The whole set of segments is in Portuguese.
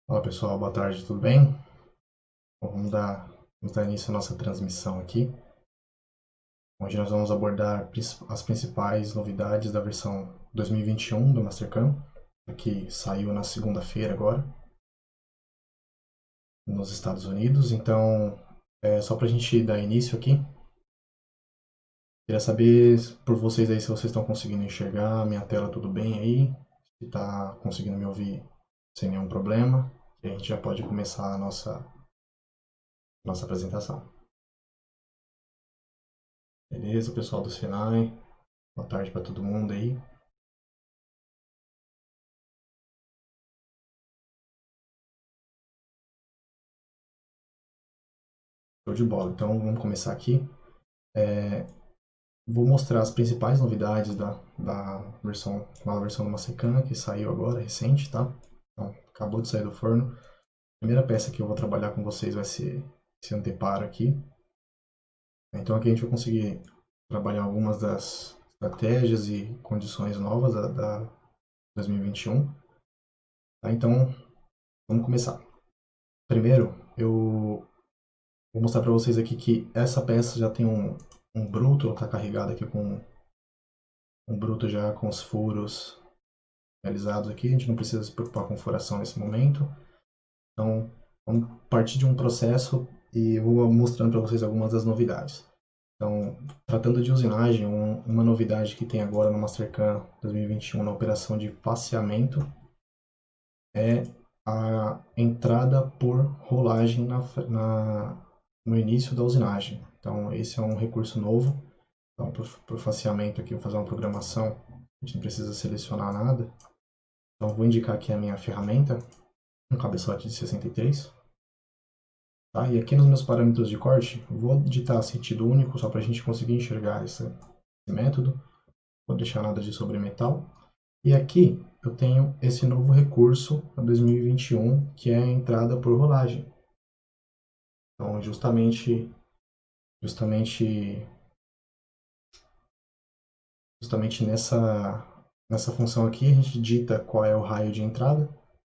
Olá pessoal, boa tarde, tudo bem? Bom, vamos dar início à nossa transmissão aqui, onde nós vamos abordar as principais novidades da versão 2021 do Mastercam, que saiu na segunda-feira agora, nos Estados Unidos. Então, só para a gente dar início aqui, queria saber por vocês aí se vocês estão conseguindo enxergar minha tela tudo bem aí, se está conseguindo me ouvir sem nenhum problema, e a gente já pode começar a nossa apresentação. Beleza, pessoal do Senai? Boa tarde para todo mundo aí. Show de bola. Então vamos começar aqui. Vou mostrar as principais novidades da nova versão do Mastercam que saiu agora, recente, tá? Então, acabou de sair do forno. A primeira peça que eu vou trabalhar com vocês vai ser esse anteparo aqui. Então aqui a gente vai conseguir trabalhar algumas das estratégias e condições novas da 2021. Tá? Então vamos começar. Primeiro, eu vou mostrar para vocês aqui que essa peça já tem um bruto, está carregada aqui com um bruto já com os furos realizados aqui. A gente não precisa se preocupar com furação nesse momento. Então, vamos partir de um processo e eu vou mostrando para vocês algumas das novidades. Então, tratando de usinagem, uma novidade que tem agora no Mastercam 2021 na operação de faceamento é a entrada por rolagem no início da usinagem. Então, esse é um recurso novo. Então, para o faceamento aqui, eu vou fazer uma programação, a gente não precisa selecionar nada. Então, vou indicar aqui a minha ferramenta, um cabeçote de 63. Tá? E aqui nos meus parâmetros de corte, vou digitar sentido único, só para a gente conseguir enxergar esse método. Vou deixar nada de sobremetal. E aqui eu tenho esse novo recurso para 2021, que é a entrada por rolagem. Então, justamente nessa função aqui, a gente digita qual é o raio de entrada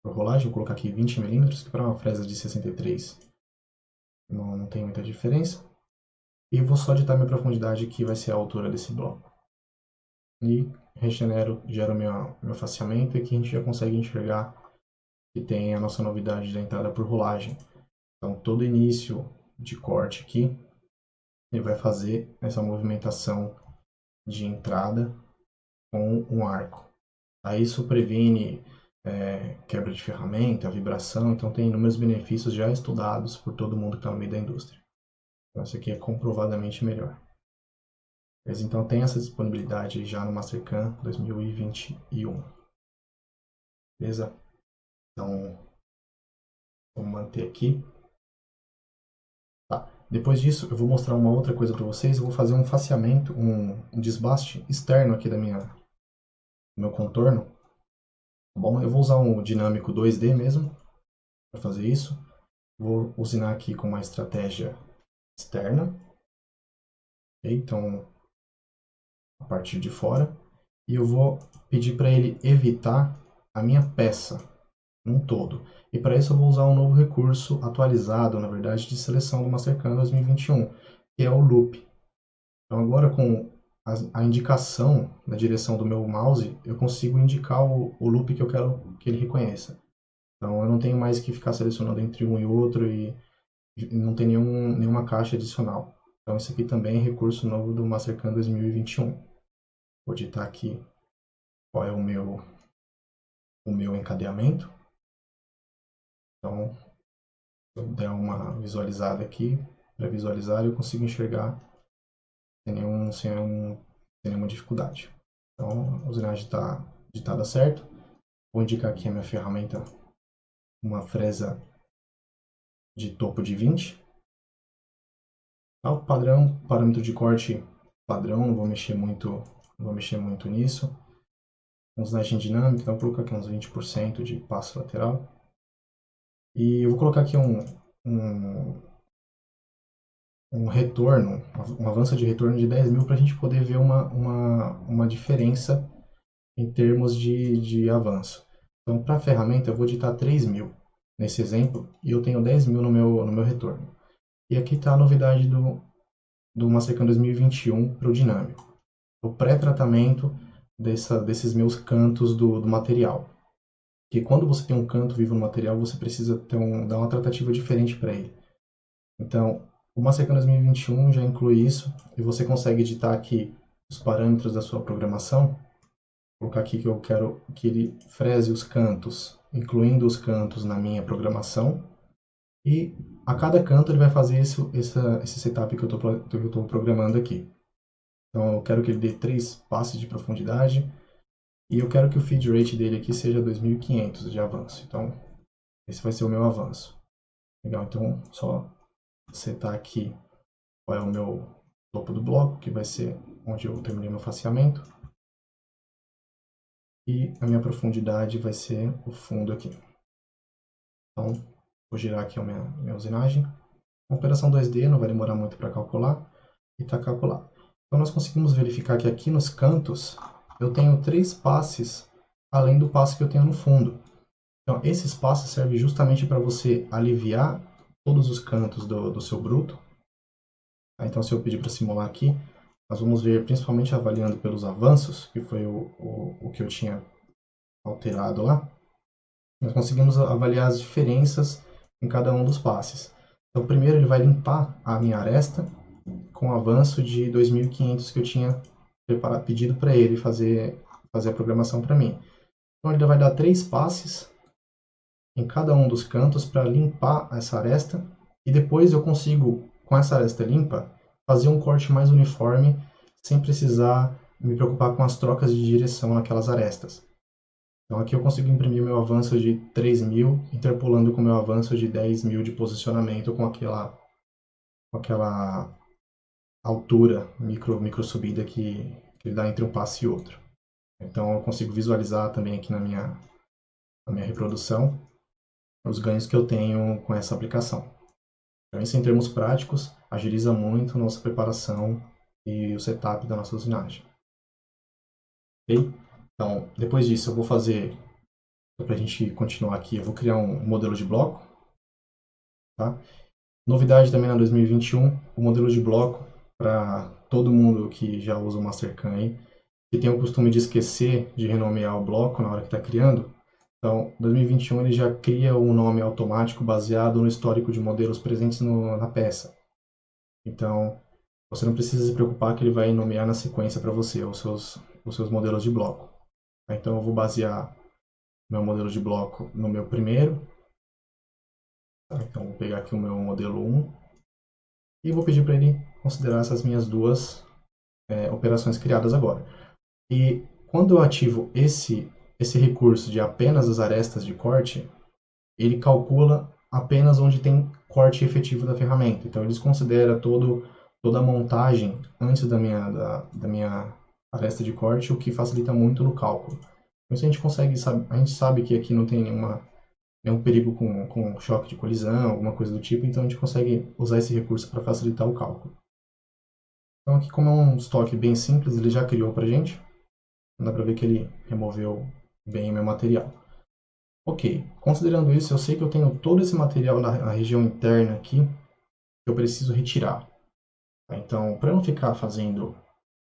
por rolagem. Vou colocar aqui 20 milímetros, que para uma fresa de 63 não tem muita diferença. E vou só digitar minha profundidade, que vai ser a altura desse bloco. E gero meu faceamento, e aqui a gente já consegue enxergar que tem a nossa novidade da entrada por rolagem. Então, todo início de corte aqui, ele vai fazer essa movimentação de entrada com um arco. Aí isso previne quebra de ferramenta, vibração, então tem inúmeros benefícios já estudados por todo mundo que está no meio da indústria. Então, isso aqui é comprovadamente melhor. Mas então tem essa disponibilidade já no Mastercam 2021. Beleza? Então, vamos manter aqui. Tá. Depois disso, eu vou mostrar uma outra coisa para vocês. Eu vou fazer um faceamento, um desbaste externo aqui do meu contorno. Tá bom? Eu vou usar um dinâmico 2D mesmo para fazer isso. Vou usinar aqui com uma estratégia externa. Okay? Então, a partir de fora. E eu vou pedir para ele evitar a minha peça num todo. E para isso eu vou usar um novo recurso atualizado, na verdade, de seleção do Mastercam 2021, que é o Loop. Então agora com a indicação na direção do meu mouse, eu consigo indicar o loop que eu quero que ele reconheça. Então eu não tenho mais que ficar selecionando entre um e outro e não tem nenhuma caixa adicional. Então isso aqui também é recurso novo do Mastercam 2021. Vou digitar aqui qual é o meu encadeamento. Então, se eu der uma visualizada aqui, para visualizar eu consigo enxergar sem nenhuma dificuldade. Então, a usinagem está digitada certo. Vou indicar aqui a minha ferramenta, uma fresa de topo de 20. Tá, o padrão, parâmetro de corte padrão, não vou mexer muito nisso. Usinagem dinâmica, então vou colocar aqui uns 20% de passo lateral. E eu vou colocar aqui um retorno, um avanço de retorno de 10.000 para a gente poder ver uma diferença em termos de avanço. Então, para a ferramenta, eu vou digitar 3.000. nesse exemplo, e eu tenho 10 mil no meu retorno. E aqui está a novidade do Mastercam 2021 para o dinâmico. O pré-tratamento desses meus cantos do material. Porque quando você tem um canto vivo no material, você precisa dar uma tratativa diferente para ele. Então, o Mastercam 2021 já inclui isso, e você consegue editar aqui os parâmetros da sua programação. Vou colocar aqui que eu quero que ele frese os cantos, incluindo os cantos na minha programação. E a cada canto ele vai fazer esse setup que eu estou programando aqui. Então eu quero que ele dê 3 passes de profundidade. E eu quero que o feed rate dele aqui seja 2500 de avanço. Então esse vai ser o meu avanço. Legal, então só setar aqui qual é o meu topo do bloco, que vai ser onde eu terminei meu faceamento. E a minha profundidade vai ser o fundo aqui. Então vou girar aqui a minha usinagem. A operação 2D não vai demorar muito para calcular, e está calculado. Então nós conseguimos verificar que aqui nos cantos eu tenho 3 passes além do passe que eu tenho no fundo. Então esses passes servem justamente para você aliviar todos os cantos do seu bruto. Então se eu pedir para simular aqui, nós vamos ver principalmente avaliando pelos avanços, que foi o que eu tinha alterado lá. Nós conseguimos avaliar as diferenças em cada um dos passes. Então primeiro ele vai limpar a minha aresta com o avanço de 2500 que eu tinha pedido para ele fazer a programação para mim. Então ele vai dar 3 passes em cada um dos cantos para limpar essa aresta, e depois eu consigo, com essa aresta limpa, fazer um corte mais uniforme sem precisar me preocupar com as trocas de direção naquelas arestas. Então aqui eu consigo imprimir meu avanço de 3000, interpolando com o meu avanço de 10.000 de posicionamento com aquela altura, micro subida que ele dá entre um passe e outro. Então eu consigo visualizar também aqui na minha reprodução os ganhos que eu tenho com essa aplicação. Então isso em termos práticos agiliza muito a nossa preparação e o setup da nossa usinagem. Ok? Então depois disso eu vou fazer, para a gente continuar aqui, eu vou criar um modelo de bloco. Tá? Novidade também na 2021, o modelo de bloco, para todo mundo que já usa o Mastercam aí, que tem o costume de esquecer de renomear o bloco na hora que está criando. Então, 2021 ele já cria um nome automático baseado no histórico de modelos presentes na peça. Então, você não precisa se preocupar que ele vai nomear na sequência para você os seus modelos de bloco. Então, eu vou basear meu modelo de bloco no meu primeiro. Tá? Então, vou pegar aqui o meu modelo 1 e vou pedir para ele considerar essas minhas duas operações criadas agora. E quando eu ativo esse recurso de apenas as arestas de corte, ele calcula apenas onde tem corte efetivo da ferramenta. Então ele desconsidera toda a montagem antes da minha aresta de corte, o que facilita muito no cálculo. Então a gente sabe que aqui não tem nenhum perigo com choque de colisão, alguma coisa do tipo, então a gente consegue usar esse recurso para facilitar o cálculo. Então aqui, como é um estoque bem simples, ele já criou para a gente. Dá para ver que ele removeu bem o meu material. Ok, considerando isso, eu sei que eu tenho todo esse material na região interna aqui que eu preciso retirar. Então, para não ficar fazendo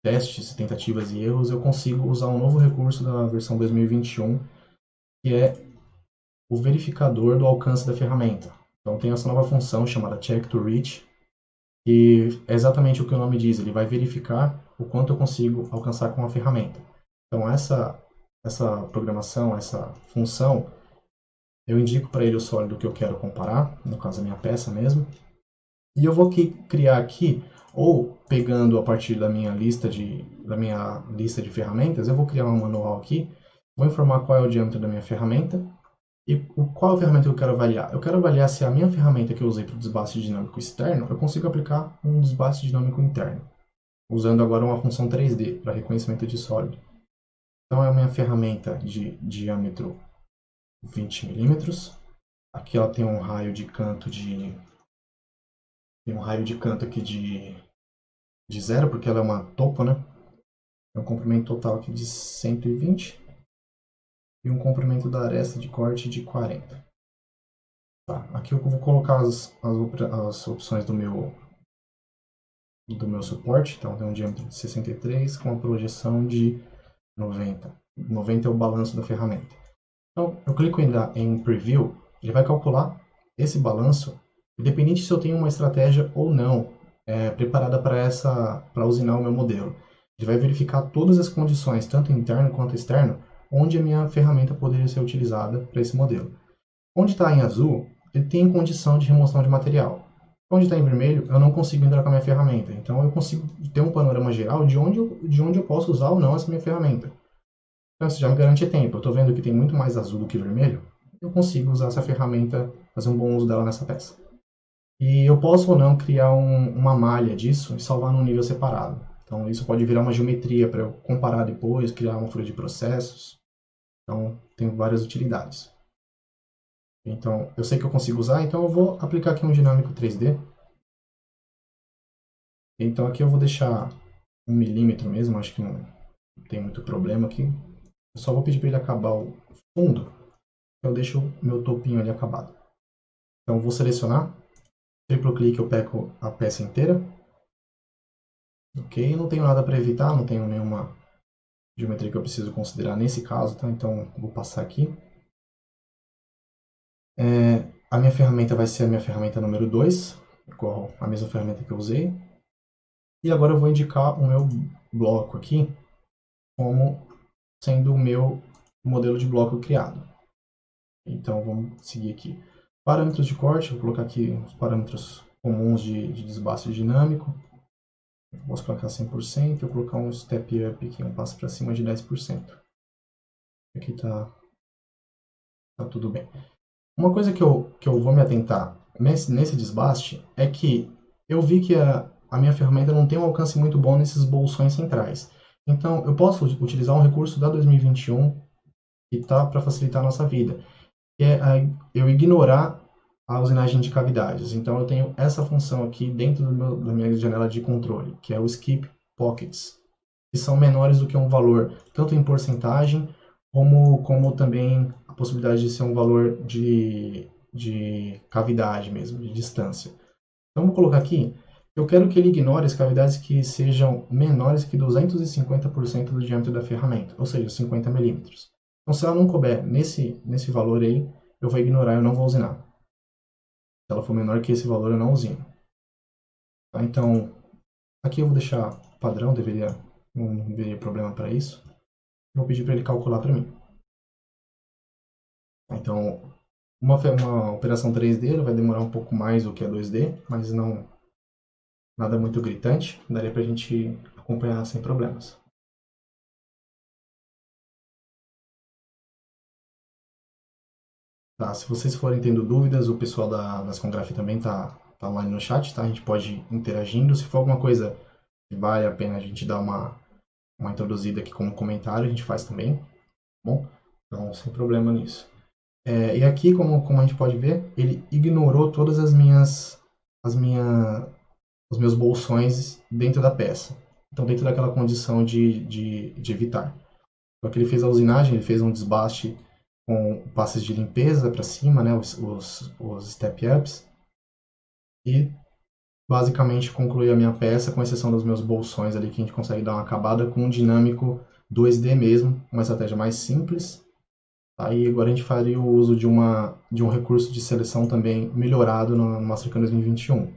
testes, tentativas e erros, eu consigo usar um novo recurso da versão 2021, que é o verificador do alcance da ferramenta. Então, tem essa nova função chamada Check to Reach, que é exatamente o que o nome diz, ele vai verificar o quanto eu consigo alcançar com a ferramenta. Então, essa programação, essa função, eu indico para ele o sólido que eu quero comparar, no caso a minha peça mesmo, e eu vou criar aqui, ou pegando a partir da minha lista de ferramentas, eu vou criar um manual aqui, vou informar qual é o diâmetro da minha ferramenta e qual é a ferramenta que eu quero avaliar. Eu quero avaliar se a minha ferramenta que eu usei para o desbaste dinâmico externo, eu consigo aplicar um desbaste dinâmico interno, usando agora uma função 3D para reconhecimento de sólido. Então é a minha ferramenta de diâmetro 20 milímetros. Aqui ela tem um raio de canto aqui de 0, porque ela é uma topo, né? Tem um comprimento total aqui de 120 e um comprimento da aresta de corte de 40. Tá, aqui eu vou colocar as opções do meu suporte. Então, tem um diâmetro de 63 com a projeção de 90. 90 é o balanço da ferramenta. Então, eu clico em Preview, ele vai calcular esse balanço, independente se eu tenho uma estratégia ou não preparada para usinar o meu modelo. Ele vai verificar todas as condições, tanto interno quanto externo, onde a minha ferramenta poderia ser utilizada para esse modelo. Onde está em azul, ele tem condição de remoção de material. Onde está em vermelho, eu não consigo entrar com a minha ferramenta. Então, eu consigo ter um panorama geral de onde eu posso usar ou não essa minha ferramenta. Então, isso já me garante tempo. Eu estou vendo que tem muito mais azul do que vermelho. Eu consigo usar essa ferramenta, fazer um bom uso dela nessa peça. E eu posso ou não criar uma malha disso e salvar num nível separado. Então, isso pode virar uma geometria para eu comparar depois, criar uma folha de processos. Então, tem várias utilidades. Então, eu sei que eu consigo usar, então eu vou aplicar aqui um dinâmico 3D. Então, aqui eu vou deixar 1 milímetro mesmo, acho que não tem muito problema aqui. Eu só vou pedir para ele acabar o fundo, eu deixo o meu topinho ali acabado. Então, eu vou selecionar, triplo clique, eu pego a peça inteira. Ok, não tenho nada para evitar, não tenho nenhuma geometria que eu preciso considerar nesse caso, tá? Então, vou passar aqui. A minha ferramenta vai ser a minha ferramenta número 2, igual a mesma ferramenta que eu usei. E agora eu vou indicar o meu bloco aqui como sendo o meu modelo de bloco criado. Então vamos seguir aqui. Parâmetros de corte, vou colocar aqui os parâmetros comuns de desbaste dinâmico. Posso colocar 100%, eu vou colocar um step up aqui, um passo para cima de 10%. Aqui tá tudo bem. Uma coisa que eu vou me atentar nesse desbaste é que eu vi que a minha ferramenta não tem um alcance muito bom nesses bolsões centrais. Então, eu posso utilizar um recurso da 2021 que está para facilitar a nossa vida, que é eu ignorar a usinagem de cavidades. Então, eu tenho essa função aqui dentro da minha janela de controle, que é o Skip Pockets, que são menores do que um valor, tanto em porcentagem, como também a possibilidade de ser um valor de cavidade mesmo, de distância. Então, vou colocar aqui, eu quero que ele ignore as cavidades que sejam menores que 250% do diâmetro da ferramenta, ou seja, 50 milímetros. Então, se ela não couber nesse valor aí, eu vou ignorar, eu não vou usinar. Se ela for menor que esse valor, eu não usino. Tá? Então, aqui eu vou deixar padrão, não deveria problema para isso. Vou pedir para ele calcular para mim. Então, uma operação 3D vai demorar um pouco mais do que a 2D, mas não nada muito gritante, daria para a gente acompanhar sem problemas. Tá, se vocês forem tendo dúvidas, o pessoal da Scongraph também tá online no chat, tá? A gente pode ir interagindo. Se for alguma coisa que vale a pena a gente dar uma introduzida aqui como comentário, a gente faz também, tá bom? Então, sem problema nisso. E aqui, como a gente pode ver, ele ignorou todas os meus bolsões dentro da peça. Então, dentro daquela condição de evitar. Então, aqui ele fez a usinagem, ele fez um desbaste com passes de limpeza para cima, né, os step-ups. E basicamente concluiu a minha peça, com exceção dos meus bolsões ali, que a gente consegue dar uma acabada com um dinâmico 2D mesmo, uma estratégia mais simples. Aí agora a gente faria o uso de um recurso de seleção também melhorado no Mastercam 2021.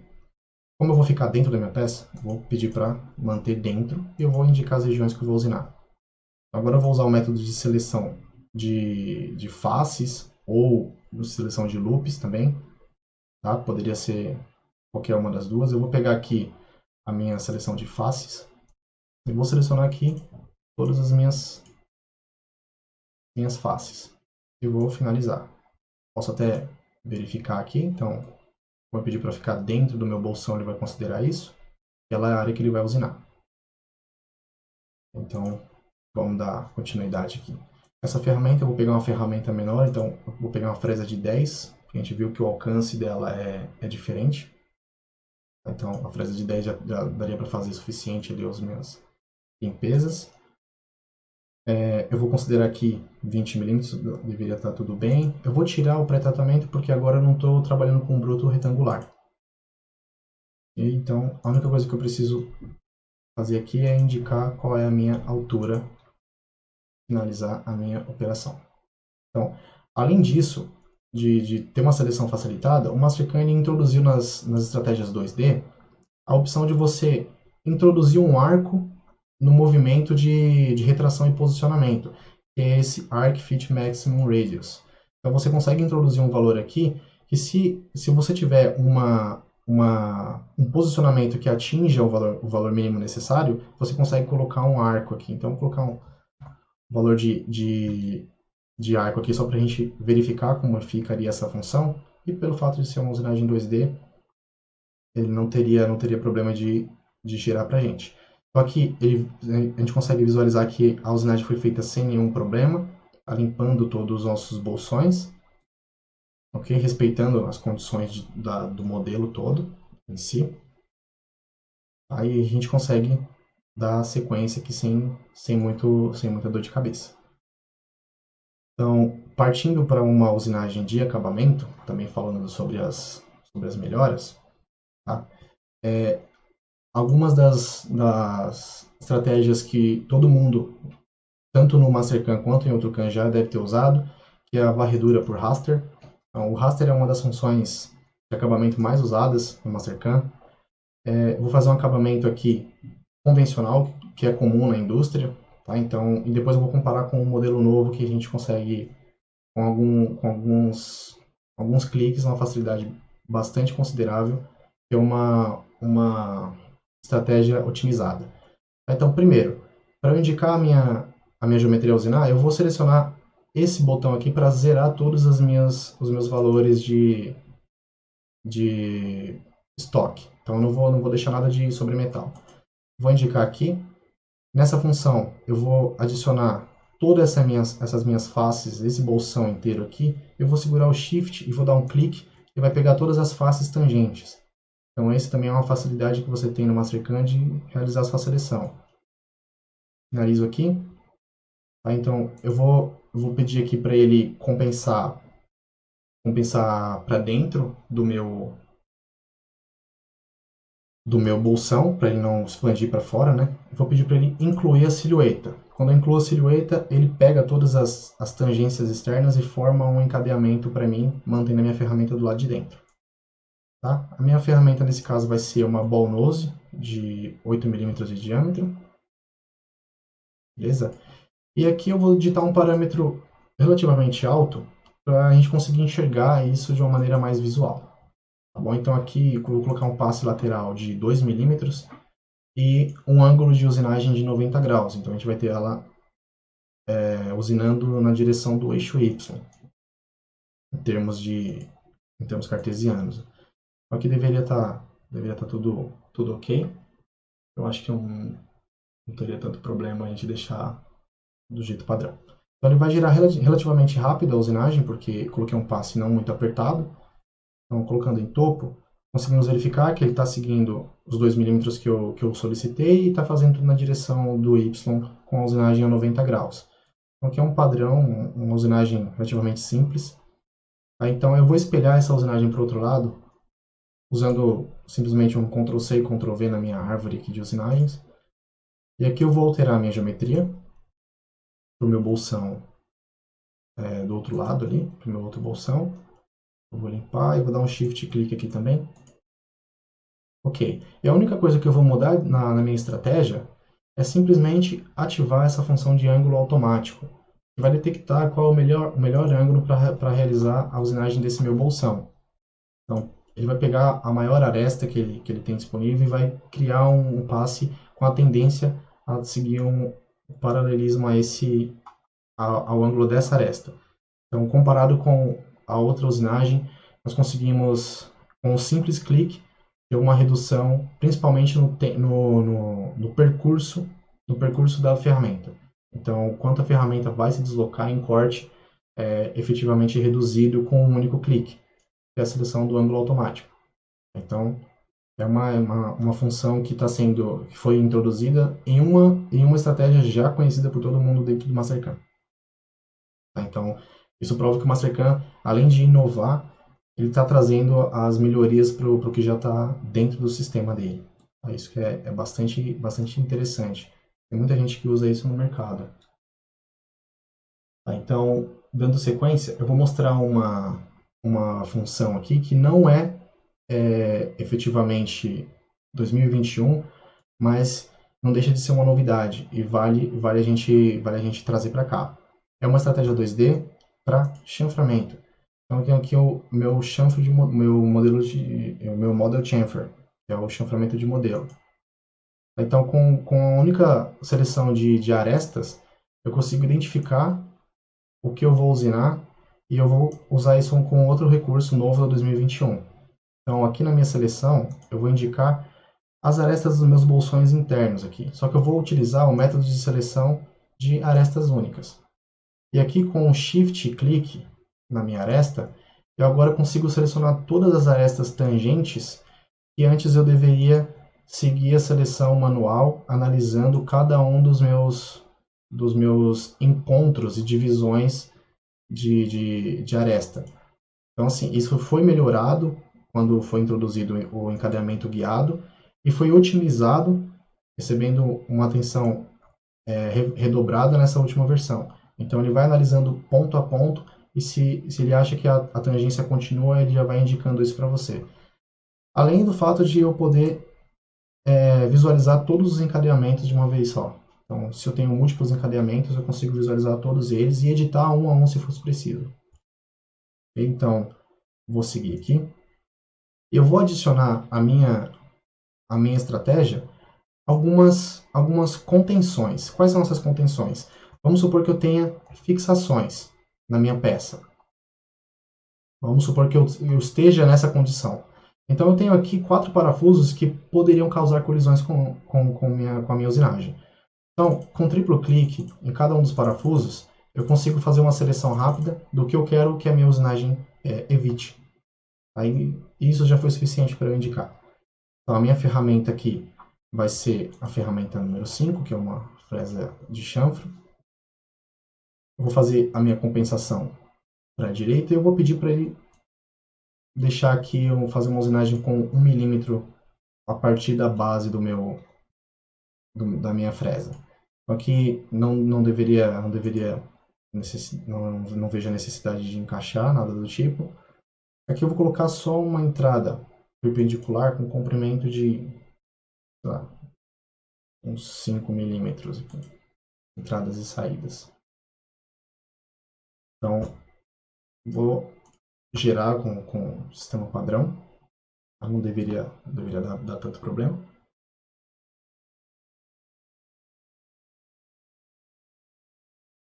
Como eu vou ficar dentro da minha peça, vou pedir para manter dentro e eu vou indicar as regiões que eu vou usinar. Agora eu vou usar o método de seleção de faces ou de seleção de loops também. Tá? Poderia ser qualquer uma das duas. Eu vou pegar aqui a minha seleção de faces e vou selecionar aqui todas as minhas faces. E vou finalizar. Posso até verificar aqui, então vou pedir para ficar dentro do meu bolsão, ele vai considerar isso. Ela é a área que ele vai usinar. Então, vamos dar continuidade aqui. Essa ferramenta, eu vou pegar uma ferramenta menor, então eu vou pegar uma fresa de 10, a gente viu que o alcance dela é diferente. Então, a fresa de 10 já daria para fazer o suficiente ali as minhas limpezas. Eu vou considerar aqui 20 milímetros, deveria estar tudo bem. Eu vou tirar o pré-tratamento porque agora eu não estou trabalhando com bruto retangular. Então, a única coisa que eu preciso fazer aqui é indicar qual é a minha altura, finalizar a minha operação. Então, além disso, de ter uma seleção facilitada, o Mastercam introduziu nas estratégias 2D a opção de você introduzir um arco no movimento de retração e posicionamento, que é esse Arc Fit Maximum Radius. Então você consegue introduzir um valor aqui que se você tiver um posicionamento que atinja o valor mínimo necessário, você consegue colocar um arco aqui. Então, vou colocar um valor de arco aqui só para a gente verificar como ficaria essa função. E pelo fato de ser uma usinagem 2D, ele não teria problema de gerar para a gente. Só que a gente consegue visualizar que a usinagem foi feita sem nenhum problema, tá limpando todos os nossos bolsões, ok? Respeitando as condições do modelo todo em si. Aí a gente consegue dar sequência aqui sem muita dor de cabeça. Então, partindo para uma usinagem de acabamento, também falando sobre as melhoras, tá? Algumas das estratégias que todo mundo, tanto no Mastercam quanto em outro CAM, já deve ter usado, que é a varredura por raster. Então, o raster é uma das funções de acabamento mais usadas no Mastercam. Vou fazer um acabamento aqui convencional, que é comum na indústria, tá? Então, e depois eu vou comparar com um modelo novo que a gente consegue, com alguns cliques, uma facilidade bastante considerável, que é uma estratégia otimizada. Então, primeiro, para eu indicar a minha geometria usinar, eu vou selecionar esse botão aqui para zerar todos os meus valores de estoque. Então, eu não vou deixar nada de sobremetal. Vou indicar aqui. Nessa função, eu vou adicionar todas essas minhas faces, esse bolsão inteiro aqui. Eu vou segurar o Shift e vou dar um clique e vai pegar todas as faces tangentes. Então, esse também é uma facilidade que você tem no Mastercam de realizar a sua seleção. Finalizo aqui. Tá? Então, eu vou pedir aqui para ele compensar para dentro do meu bolsão, para ele não expandir para fora, né? Eu vou pedir para ele incluir a silhueta. Quando eu incluo a silhueta, ele pega todas as tangências externas e forma um encadeamento para mim, mantendo a minha ferramenta do lado de dentro. Tá? A minha ferramenta nesse caso vai ser uma ball nose de 8 milímetros de diâmetro. Beleza? E aqui eu vou digitar um parâmetro relativamente alto para a gente conseguir enxergar isso de uma maneira mais visual. Tá bom? Então aqui eu vou colocar um passe lateral de 2 milímetros e um ângulo de usinagem de 90 graus. Então a gente vai ter ela usinando na direção do eixo Y, em termos cartesianos. Aqui deveria estar tudo ok. Eu acho que não teria tanto problema a gente deixar do jeito padrão. Então ele vai girar relativamente rápido a usinagem, porque coloquei um passe não muito apertado. Então, colocando em topo, conseguimos verificar que ele está seguindo os 2 milímetros que eu solicitei e está fazendo tudo na direção do Y com a usinagem a 90 graus. Então, aqui é um padrão, uma usinagem relativamente simples. Então, eu vou espelhar essa usinagem para o outro lado, usando simplesmente um Ctrl+C e Ctrl+V na minha árvore aqui de usinagens. E aqui eu vou alterar a minha geometria para o meu bolsão do outro lado ali, para o meu outro bolsão. Eu vou limpar e vou dar um Shift clique aqui também. Ok. E a única coisa que eu vou mudar na minha estratégia é simplesmente ativar essa função de ângulo automático, que vai detectar qual é o melhor ângulo para realizar a usinagem desse meu bolsão. Então, ele vai pegar a maior aresta que ele tem disponível e vai criar um passe com a tendência a seguir um paralelismo ao ângulo dessa aresta. Então, comparado com a outra usinagem, nós conseguimos, com um simples clique, ter uma redução, principalmente no percurso da ferramenta. Então, quanto a ferramenta vai se deslocar em corte, é efetivamente reduzido com um único clique, que é a seleção do ângulo automático. Então, É uma função que que foi introduzida em uma estratégia já conhecida por todo mundo dentro do Mastercard. Tá? Então, isso prova que o Mastercard, além de inovar, ele está trazendo as melhorias para o que já está dentro do sistema dele. Tá? Isso que é bastante interessante. Tem muita gente que usa isso no mercado. Tá? Então, dando sequência, eu vou mostrar uma função aqui que não é efetivamente 2021, mas não deixa de ser uma novidade e vale a gente trazer para cá. É uma estratégia 2D para chanframento. Então, eu tenho aqui o meu chanfro meu modelo o meu model chamfer, que é o chanframento de modelo. Então, com a única seleção de arestas, eu consigo identificar o que eu vou usinar e eu vou usar isso com outro recurso novo da 2021. Então, aqui na minha seleção, eu vou indicar as arestas dos meus bolsões internos aqui. Só que eu vou utilizar o método de seleção de arestas únicas. E aqui com o Shift e clique na minha aresta, eu agora consigo selecionar todas as arestas tangentes que antes eu deveria seguir a seleção manual, analisando cada um dos meus encontros e divisões de aresta. Então, assim, isso foi melhorado quando foi introduzido o encadeamento guiado e foi otimizado, recebendo uma atenção redobrada nessa última versão. Então, ele vai analisando ponto a ponto e se ele acha que a tangência continua, ele já vai indicando isso para você. Além do fato de eu poder visualizar todos os encadeamentos de uma vez só. Então, se eu tenho múltiplos encadeamentos, eu consigo visualizar todos eles e editar um a um se fosse preciso. Então, vou seguir aqui. Eu vou adicionar a minha estratégia algumas contenções. Quais são essas contenções? Vamos supor que eu tenha fixações na minha peça. Vamos supor que eu esteja nessa condição. Então eu tenho aqui 4 parafusos que poderiam causar colisões com a minha usinagem. Então, com triplo clique em cada um dos parafusos, eu consigo fazer uma seleção rápida do que eu quero que a minha usinagem evite. Aí, isso já foi suficiente para eu indicar. Então, a minha ferramenta aqui vai ser a ferramenta número 5, que é uma fresa de chanfro. Eu vou fazer a minha compensação para a direita e eu vou pedir para ele deixar aqui, eu vou fazer uma usinagem com 1 milímetro a partir da base da minha fresa. Então, aqui não vejo a necessidade de encaixar nada do tipo. Aqui eu vou colocar só uma entrada perpendicular com comprimento de, sei lá, uns 5 milímetros aqui, entradas e saídas. Então, vou gerar com o sistema padrão. Não deveria dar tanto problema.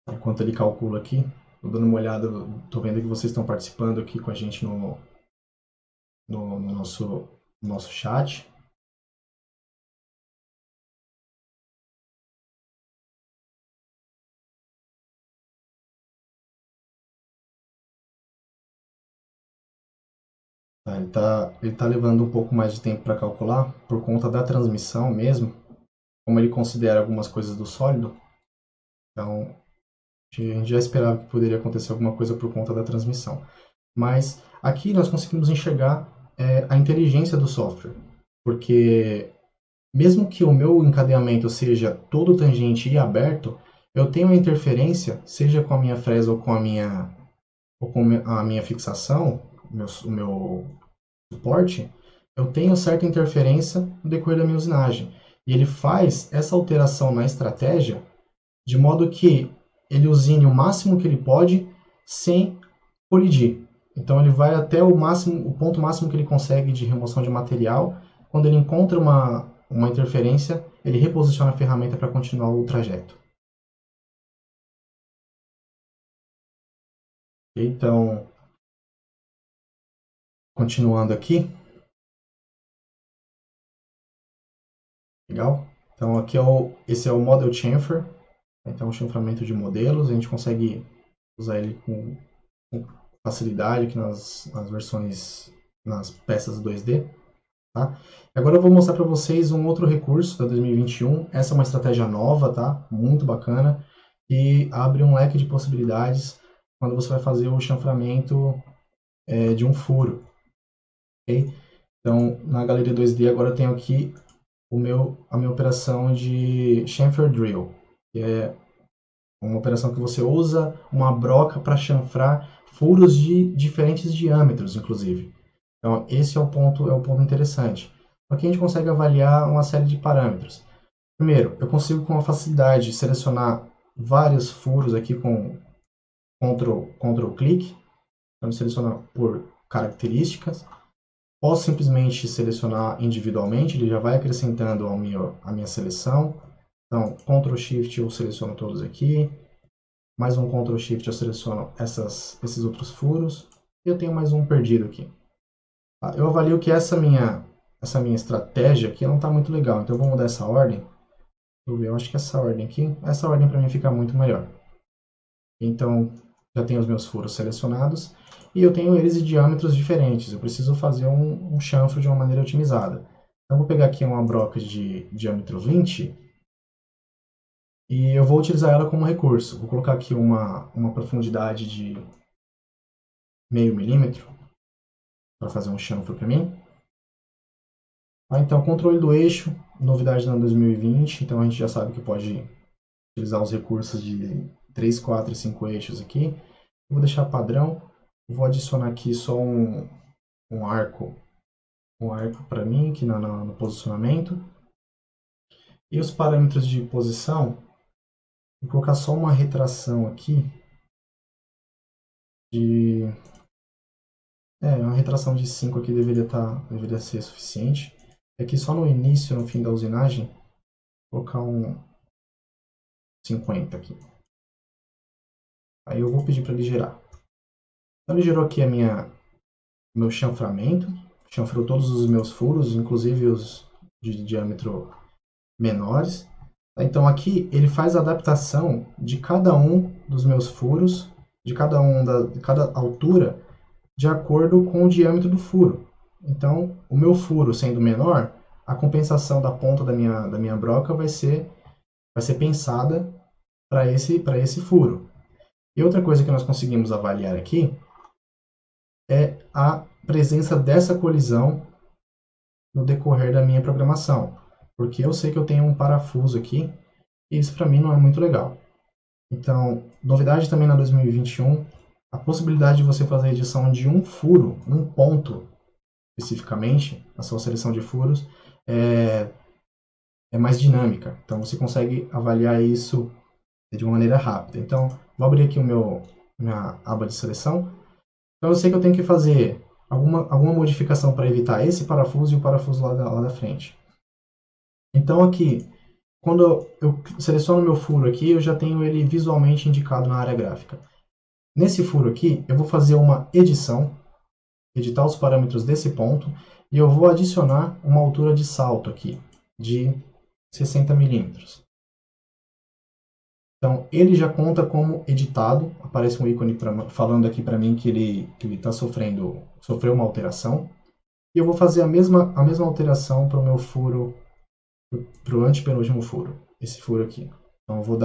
Enquanto ele calcula aqui, estou dando uma olhada, estou vendo que vocês estão participando aqui com a gente no nosso chat. Ele tá levando um pouco mais de tempo para calcular, por conta da transmissão mesmo, como ele considera algumas coisas do sólido. Então, a gente já esperava que poderia acontecer alguma coisa por conta da transmissão. Mas aqui nós conseguimos enxergar a inteligência do software, porque mesmo que o meu encadeamento seja todo tangente e aberto, eu tenho uma interferência, seja com a minha fresa ou com a minha fixação, o meu suporte, eu tenho certa interferência no decorrer da minha usinagem. E ele faz essa alteração na estratégia de modo que ele usine o máximo que ele pode sem colidir. Então ele vai até o ponto máximo que ele consegue de remoção de material. Quando ele encontra uma interferência, ele reposiciona a ferramenta para continuar o trajeto. Então, continuando aqui. Legal? Então aqui esse é o Model Chamfer. Então, o chanframento de modelos, a gente consegue usar ele com facilidade aqui nas versões, nas peças 2D. Tá? Agora eu vou mostrar para vocês um outro recurso da 2021. Essa é uma estratégia nova, tá? Muito bacana, e abre um leque de possibilidades quando você vai fazer o chanframento de um furo. Okay? Então, na galeria 2D agora eu tenho aqui a minha operação de chamfer drill, que é uma operação que você usa uma broca para chanfrar furos de diferentes diâmetros, inclusive. Então, esse é um ponto interessante. Aqui a gente consegue avaliar uma série de parâmetros. Primeiro, eu consigo com facilidade selecionar vários furos aqui com Ctrl clique. Então, selecionar por características. Posso simplesmente selecionar individualmente, ele já vai acrescentando a minha seleção. Então, Ctrl Shift eu seleciono todos aqui. Mais um Ctrl Shift eu seleciono esses outros furos. E eu tenho mais um perdido aqui. Eu avalio que essa minha estratégia aqui não está muito legal, então eu vou mudar essa ordem. Deixa eu ver, eu acho que essa ordem para mim fica muito melhor. Então, já tenho os meus furos selecionados e eu tenho eles de diâmetros diferentes. Eu preciso fazer um chanfro de uma maneira otimizada. Então, eu vou pegar aqui uma broca de diâmetro 20 e eu vou utilizar ela como recurso. Vou colocar aqui uma profundidade de 0,5 milímetro para fazer um chanfro para mim. Então, controle do eixo, novidade no 2020, então a gente já sabe que pode utilizar os recursos de 3, 4 e 5 eixos aqui. Eu vou deixar padrão, vou adicionar aqui só um arco para mim, aqui no posicionamento. E os parâmetros de posição, vou colocar só uma retração aqui, uma retração de 5 aqui deveria ser suficiente. Aqui só no início, no fim da usinagem, vou colocar um 50 aqui. Aí eu vou pedir para ele gerar. Então ele gerou aqui meu chanframento, chanfrou todos os meus furos, inclusive os de diâmetro menores. Então aqui ele faz a adaptação de cada um dos meus furos, de cada altura, de acordo com o diâmetro do furo. Então o meu furo sendo menor, a compensação da ponta da minha broca vai ser pensada para esse furo. E outra coisa que nós conseguimos avaliar aqui é a presença dessa colisão no decorrer da minha programação, porque eu sei que eu tenho um parafuso aqui e isso para mim não é muito legal. Então, novidade também na 2021, a possibilidade de você fazer a edição de um furo, um ponto especificamente, a sua seleção de furos, é mais dinâmica. Então, você consegue avaliar isso de uma maneira rápida. Então, vou abrir aqui minha aba de seleção. Então eu sei que eu tenho que fazer alguma modificação para evitar esse parafuso e o parafuso lá da frente. Então aqui, quando eu seleciono meu furo aqui, eu já tenho ele visualmente indicado na área gráfica. Nesse furo aqui, eu vou fazer uma edição, editar os parâmetros desse ponto, e eu vou adicionar uma altura de salto aqui, de 60 milímetros. Então, ele já conta como editado, aparece um ícone falando aqui para mim que ele sofreu uma alteração. E eu vou fazer a mesma alteração para o meu furo, para o antepenúltimo furo, esse furo aqui. Então, vou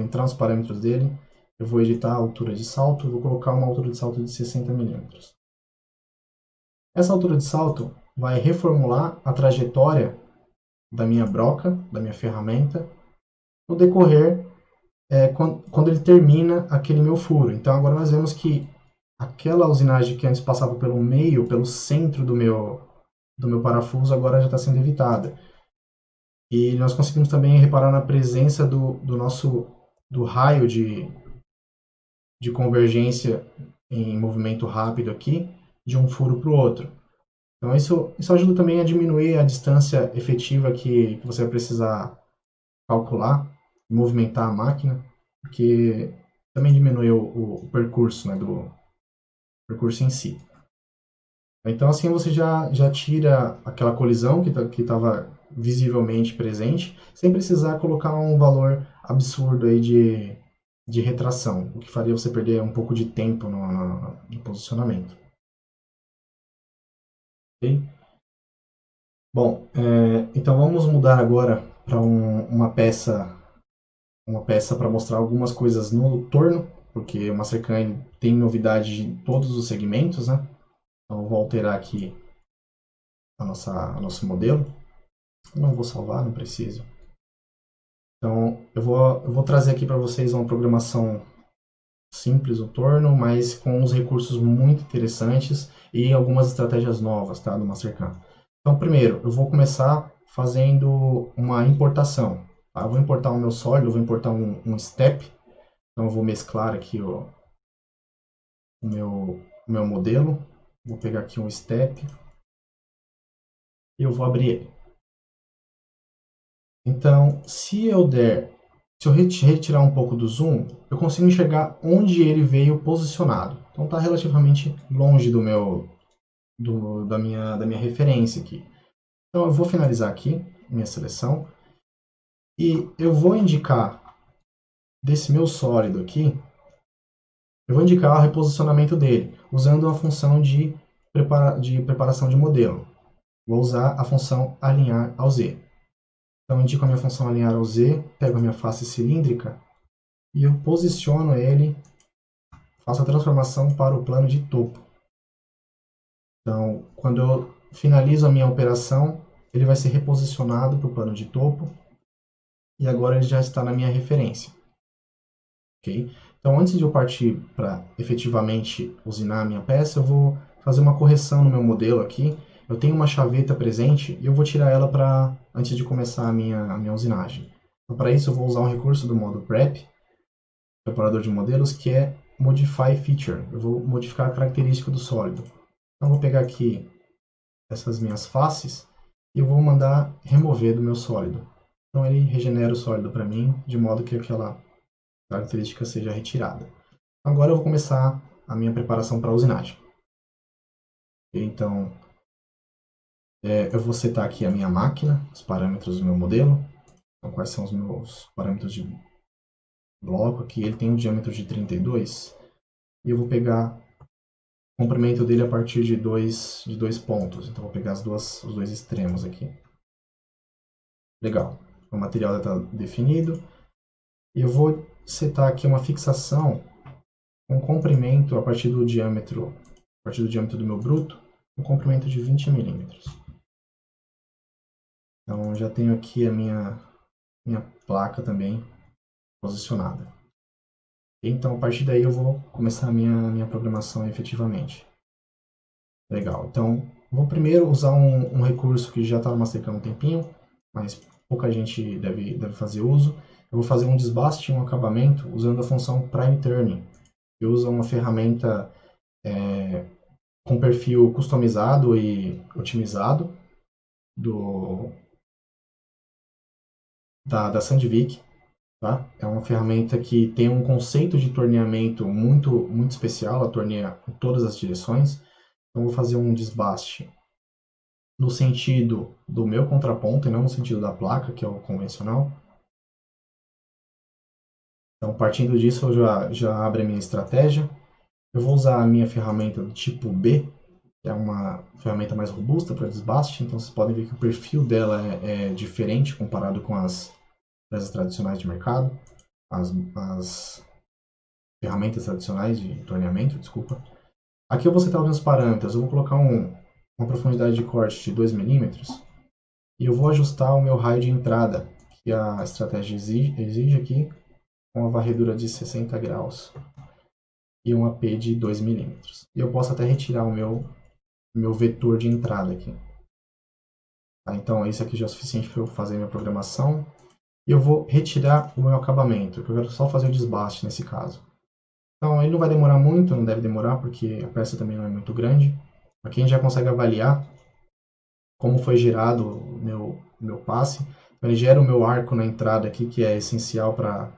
entrar nos parâmetros dele, eu vou editar a altura de salto, vou colocar uma altura de salto de 60 milímetros. Essa altura de salto vai reformular a trajetória da minha broca, da minha ferramenta, no decorrer quando ele termina aquele meu furo. Então agora nós vemos que aquela usinagem que antes passava pelo meio, pelo centro do meu parafuso, agora já está sendo evitada. E nós conseguimos também reparar na presença do raio de convergência em movimento rápido aqui, de um furo para o outro. Então isso ajuda também a diminuir a distância efetiva que você vai precisar calcular, movimentar a máquina, porque também diminui o percurso, né, do percurso em si. Então assim você já tira aquela colisão que estava visivelmente presente, sem precisar colocar um valor absurdo aí de retração, o que faria você perder um pouco de tempo no posicionamento. Okay? Bom, então vamos mudar agora para uma peça para mostrar algumas coisas no torno, porque o Mastercam ele tem novidade em todos os segmentos, né? Então eu vou alterar aqui o nosso modelo. Não vou salvar, não preciso. Então eu vou trazer aqui para vocês uma programação simples no torno, mas com uns recursos muito interessantes e algumas estratégias novas, tá, do Mastercam. Então, primeiro, eu vou começar fazendo uma importação. Tá? Eu vou importar o meu sólido, eu vou importar um step. Então, eu vou mesclar aqui o meu modelo. Vou pegar aqui um step e eu vou abrir ele. Então, se eu retirar um pouco do zoom, eu consigo enxergar onde ele veio posicionado. Então, está relativamente longe da minha referência aqui. Então eu vou finalizar aqui minha seleção e eu vou indicar desse meu sólido aqui, eu vou indicar o reposicionamento dele, usando a função de preparação de modelo. Vou usar a função alinhar ao Z. Então eu indico a minha função alinhar ao Z, pego a minha face cilíndrica e eu posiciono ele, faço a transformação para o plano de topo. Então, quando eu finalizo a minha operação, ele vai ser reposicionado para o plano de topo e agora ele já está na minha referência. Okay? Então, antes de eu partir para efetivamente usinar a minha peça, eu vou fazer uma correção no meu modelo aqui. Eu tenho uma chaveta presente e eu vou tirar ela antes de começar a minha usinagem. Então, para isso, eu vou usar um recurso do modo Prep, preparador de modelos, que é Modify Feature. Eu vou modificar a característica do sólido. Então, eu vou pegar aqui essas minhas faces e eu vou mandar remover do meu sólido. Então, ele regenera o sólido para mim, de modo que aquela característica seja retirada. Agora eu vou começar a minha preparação para a usinagem. Então, eu vou setar aqui a minha máquina, os parâmetros do meu modelo. Então, quais são os meus parâmetros de bloco aqui? Ele tem um diâmetro de 32 e eu vou pegar o comprimento dele a partir de dois pontos. Então, vou pegar os dois extremos aqui. Legal. O material já está definido. E eu vou setar aqui uma fixação com comprimento a partir do diâmetro do meu bruto, um comprimento de 20 milímetros. Então já tenho aqui a minha placa também posicionada. Então a partir daí eu vou começar a minha programação efetivamente. Legal, então vou primeiro usar um recurso que já está no Mastercam há um tempinho, mas pouca gente deve fazer uso. Eu vou fazer um desbaste e um acabamento usando a função Prime Turning, que usa uma ferramenta com perfil customizado e otimizado da Sandvik. Tá? É uma ferramenta que tem um conceito de torneamento muito especial, ela torneia em todas as direções. Então, vou fazer um desbaste no sentido do meu contraponto e não no sentido da placa, que é o convencional. Então, partindo disso, eu já abro a minha estratégia. Eu vou usar a minha ferramenta do tipo B, que é uma ferramenta mais robusta para desbaste. Então, vocês podem ver que o perfil dela é diferente comparado com as empresas tradicionais de mercado. As ferramentas tradicionais de torneamento, desculpa. Aqui eu vou setar alguns parâmetros. Eu vou colocar uma profundidade de corte de 2 milímetros e eu vou ajustar o meu raio de entrada, que a estratégia exige aqui, com uma varredura de 60 graus e um AP de 2 milímetros. E eu posso até retirar o meu vetor de entrada aqui. Tá? Então, isso aqui já é o suficiente para eu fazer minha programação. E eu vou retirar o meu acabamento, porque eu quero só fazer o desbaste nesse caso. Então, ele não vai demorar muito, não deve demorar, porque a peça também não é muito grande. Aqui a gente já consegue avaliar como foi gerado o meu passe. Então, ele gera o meu arco na entrada aqui, que é essencial para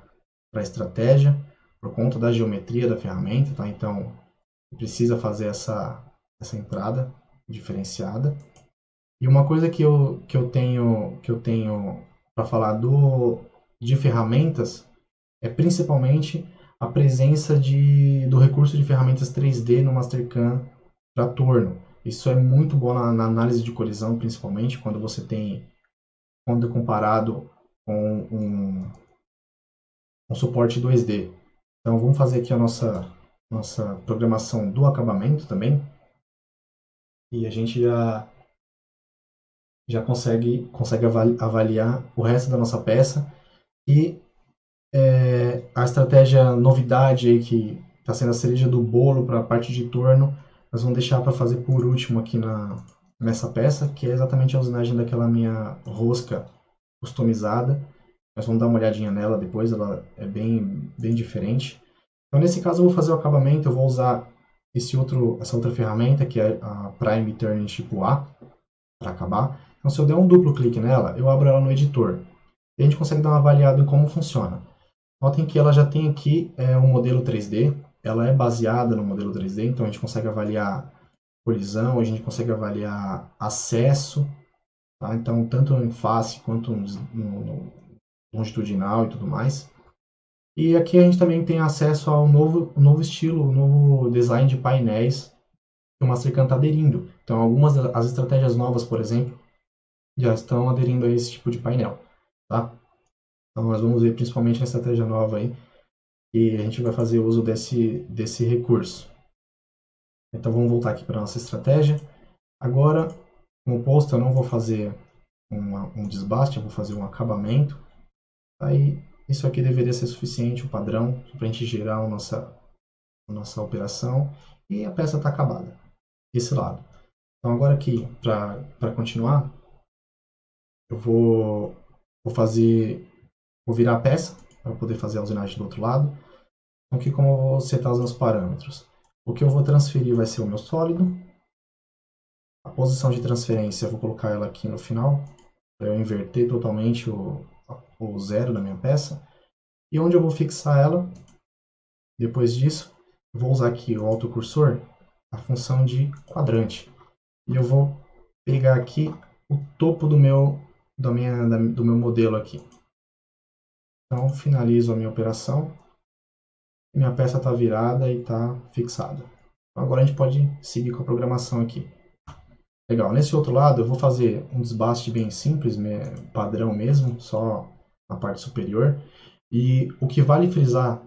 a estratégia, por conta da geometria da ferramenta. Tá? Então, precisa fazer essa entrada diferenciada. E uma coisa que eu tenho para falar de ferramentas é principalmente a presença do recurso de ferramentas 3D no Mastercam para torno. Isso é muito bom na análise de colisão, principalmente quando comparado com um suporte 2D. Então vamos fazer aqui a nossa programação do acabamento também, e a gente já consegue avaliar o resto da nossa peça. E a estratégia novidade aí que está sendo a cereja do bolo para a parte de torno, nós vamos deixar para fazer por último aqui nessa peça, que é exatamente a usinagem daquela minha rosca customizada. Nós vamos dar uma olhadinha nela depois, ela é bem diferente. Então nesse caso eu vou fazer o acabamento, eu vou usar essa outra ferramenta, que é a Prime Turn tipo A, para acabar. Então se eu der um duplo clique nela, eu abro ela no editor. E a gente consegue dar uma avaliada em como funciona. Notem que ela já tem aqui um modelo 3D, ela é baseada no modelo 3D, então a gente consegue avaliar colisão, a gente consegue avaliar acesso, tá? Então tanto em face quanto no longitudinal e tudo mais. E aqui a gente também tem acesso ao novo estilo, o novo design de painéis que o Mastercam está aderindo. Então algumas das estratégias novas, por exemplo, já estão aderindo a esse tipo de painel, tá? Então nós vamos ver principalmente a estratégia nova aí, e a gente vai fazer uso desse recurso. Então vamos voltar aqui para a nossa estratégia. Agora, como posto, eu não vou fazer um desbaste, eu vou fazer um acabamento. Aí isso aqui deveria ser suficiente, o padrão, para a gente gerar a nossa operação, e a peça está acabada, desse lado. Então agora aqui, para continuar, eu vou virar a peça, para poder fazer a usinagem do outro lado. Então aqui como eu vou setar os meus parâmetros. O que eu vou transferir vai ser o meu sólido. A posição de transferência eu vou colocar ela aqui no final, para eu inverter totalmente o zero da minha peça. E onde eu vou fixar ela, depois disso, eu vou usar aqui o autocursor, a função de quadrante. E eu vou pegar aqui o topo do meu modelo aqui. Então finalizo a minha operação. Minha peça está virada e está fixada. Então, agora a gente pode seguir com a programação aqui. Legal, nesse outro lado eu vou fazer um desbaste bem simples, padrão mesmo, só na parte superior. E o que vale frisar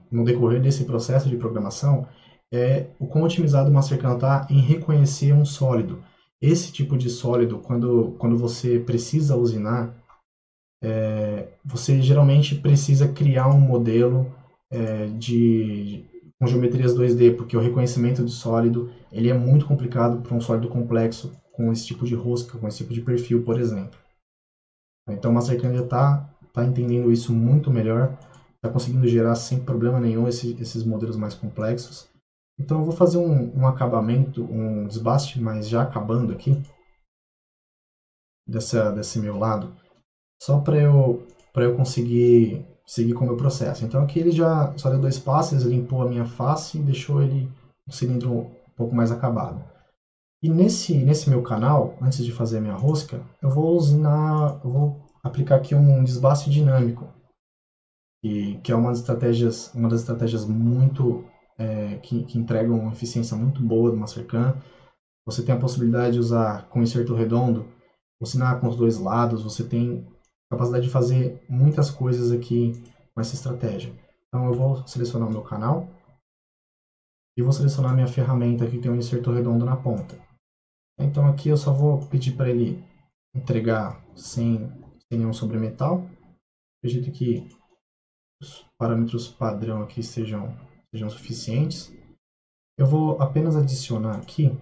no decorrer desse processo de programação é o quão otimizado o Mastercam está em reconhecer um sólido. Esse tipo de sólido, quando você precisa usinar, você geralmente precisa criar um modelo com geometrias 2D, porque o reconhecimento de sólido ele é muito complicado para um sólido complexo, com esse tipo de rosca, com esse tipo de perfil, por exemplo. Então o Mastercam já está entendendo isso muito melhor, está conseguindo gerar sem problema nenhum esses modelos mais complexos. Então eu vou fazer um acabamento, um desbaste, mas já acabando aqui, desse meu lado, só para eu conseguir seguir com o meu processo. Então aqui ele só deu 2 passos, limpou a minha face e deixou ele um cilindro um pouco mais acabado. E nesse meu canal, antes de fazer a minha rosca, eu vou aplicar aqui um desbaste dinâmico, que é uma das estratégias muito que entregam uma eficiência muito boa do Mastercam. Você tem a possibilidade de usar com inserto redondo, usinar com os dois lados, você tem capacidade de fazer muitas coisas aqui com essa estratégia. Então eu vou selecionar o meu canal e vou selecionar a minha ferramenta aqui que tem um inserto redondo na ponta. Então aqui eu só vou pedir para ele entregar sem nenhum sobremetal. Acredito que os parâmetros padrão aqui sejam suficientes. Eu vou apenas adicionar aqui,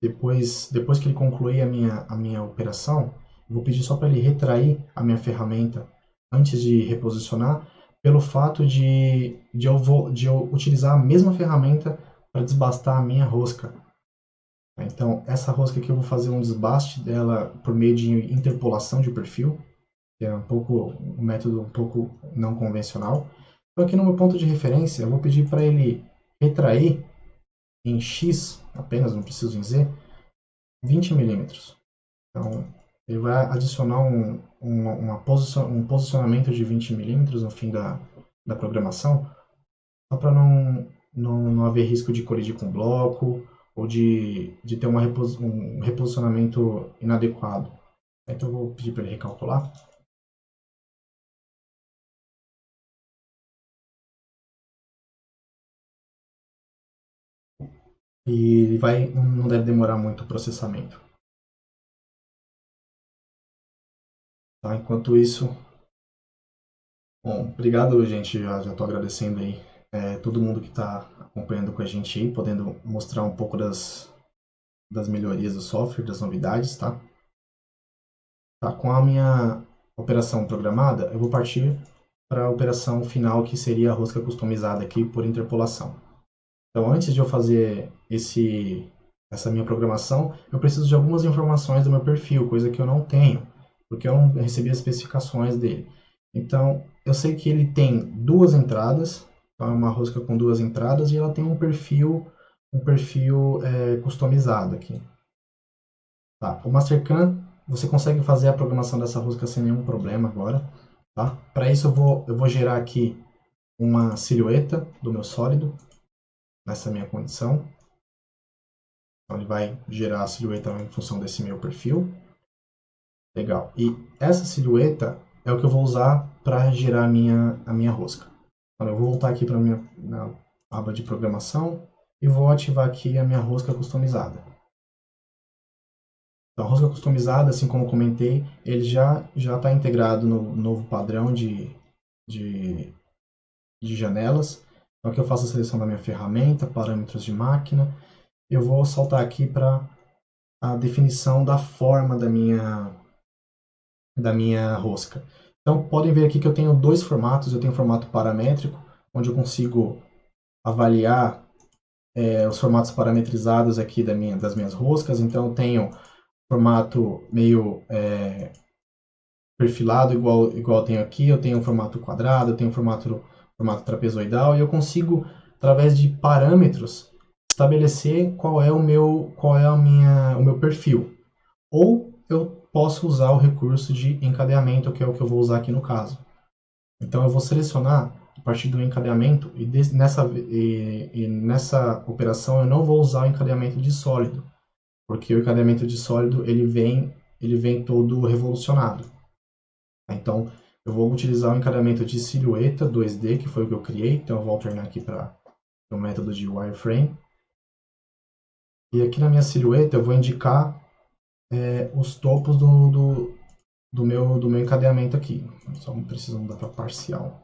depois que ele concluir a minha operação, eu vou pedir só para ele retrair a minha ferramenta antes de reposicionar, pelo fato de eu utilizar a mesma ferramenta para desbastar a minha rosca. Então, essa rosca aqui eu vou fazer um desbaste dela por meio de interpolação de perfil, que é um método um pouco não convencional. Então, aqui no meu ponto de referência, eu vou pedir para ele retrair em X, apenas, não preciso em Z, 20 milímetros. Então, ele vai adicionar um posicionamento de 20 milímetros no fim da programação, só para não haver risco de colidir com o bloco, ou de ter um reposicionamento inadequado. Então eu vou pedir para ele recalcular. E não deve demorar muito o processamento. Tá? Enquanto isso, bom, obrigado, gente. Já estou agradecendo aí todo mundo que está acompanhando com a gente aí, podendo mostrar um pouco das melhorias do software, das novidades, tá? Tá, com a minha operação programada, eu vou partir para a operação final, que seria a rosca customizada aqui por interpolação. Então, antes de eu fazer essa minha programação, eu preciso de algumas informações do meu perfil, coisa que eu não tenho, porque eu não recebi as especificações dele. Então, eu sei que ele tem duas entradas, então é uma rosca com duas entradas, e ela tem um perfil customizado aqui. Tá, o Mastercam, você consegue fazer a programação dessa rosca sem nenhum problema agora. Tá? Para isso, eu vou gerar aqui uma silhueta do meu sólido, nessa minha condição. Então ele vai gerar a silhueta em função desse meu perfil. Legal. E essa silhueta é o que eu vou usar para gerar a minha rosca. Então eu vou voltar aqui para na aba de programação e vou ativar aqui a minha rosca customizada. Então a rosca customizada, assim como eu comentei, ele já está integrado no novo padrão de janelas. Então aqui eu faço a seleção da minha ferramenta, parâmetros de máquina. Eu vou saltar aqui para a definição da forma da minha rosca. Então, podem ver aqui que eu tenho dois formatos. Eu tenho o formato paramétrico, onde eu consigo avaliar os formatos parametrizados aqui das minhas roscas. Então, eu tenho formato meio perfilado, igual eu tenho aqui. Eu tenho um formato quadrado, eu tenho um formato trapezoidal, e eu consigo, através de parâmetros, estabelecer qual é o meu perfil. Ou eu posso usar o recurso de encadeamento, que é o que eu vou usar aqui no caso. Então eu vou selecionar a partir do encadeamento, e nessa operação eu não vou usar o encadeamento de sólido, porque o encadeamento de sólido ele vem todo revolucionado. Então eu vou utilizar o encadeamento de silhueta 2D, que foi o que eu criei. Então eu vou alternar aqui para o método de wireframe. E aqui na minha silhueta eu vou indicar os topos do meu encadeamento aqui. Só preciso mudar para parcial.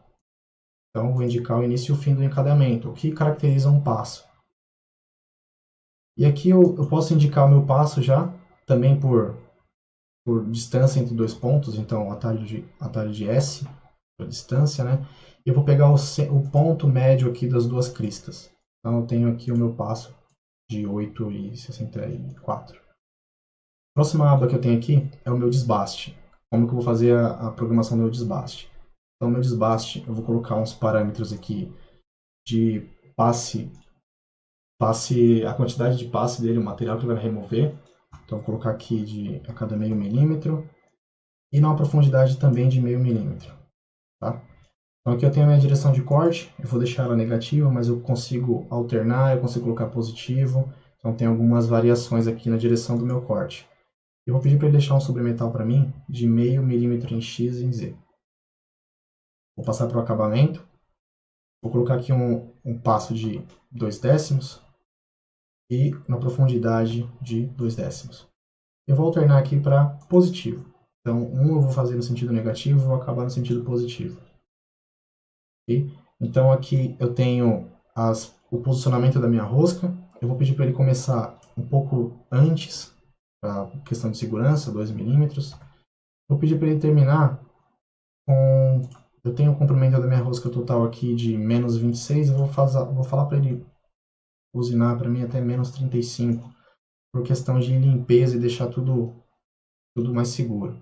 Então, vou indicar o início e o fim do encadeamento, o que caracteriza um passo. E aqui eu posso indicar o meu passo já, também por distância entre dois pontos. Então, atalho de S, por distância, né? E eu vou pegar o ponto médio aqui das duas cristas. Então, eu tenho aqui o meu passo de 8,64. A próxima aba que eu tenho aqui é o meu desbaste. Como que eu vou fazer a programação do meu desbaste? Então, no meu desbaste, eu vou colocar uns parâmetros aqui de passe, a quantidade de passe dele, o material que ele vai remover. Então, vou colocar aqui a cada meio milímetro, e numa profundidade também de meio milímetro. Tá? Então, aqui eu tenho a minha direção de corte, eu vou deixar ela negativa, mas eu consigo alternar, eu consigo colocar positivo. Então, tem algumas variações aqui na direção do meu corte. Eu vou pedir para ele deixar um sobremetal para mim de meio milímetro em X e em Z. Vou passar para o acabamento. Vou colocar aqui um passo de 2 décimos e na profundidade de 2 décimos. Eu vou alternar aqui para positivo. Então, eu vou fazer no sentido negativo e vou acabar no sentido positivo. Okay? Então, aqui eu tenho o posicionamento da minha rosca. Eu vou pedir para ele começar um pouco antes, para questão de segurança, 2 milímetros. Vou pedir para ele terminar com... Eu tenho o comprimento da minha rosca total aqui de menos 26. Eu vou falar para ele usinar para mim até menos 35, por questão de limpeza e deixar tudo mais seguro.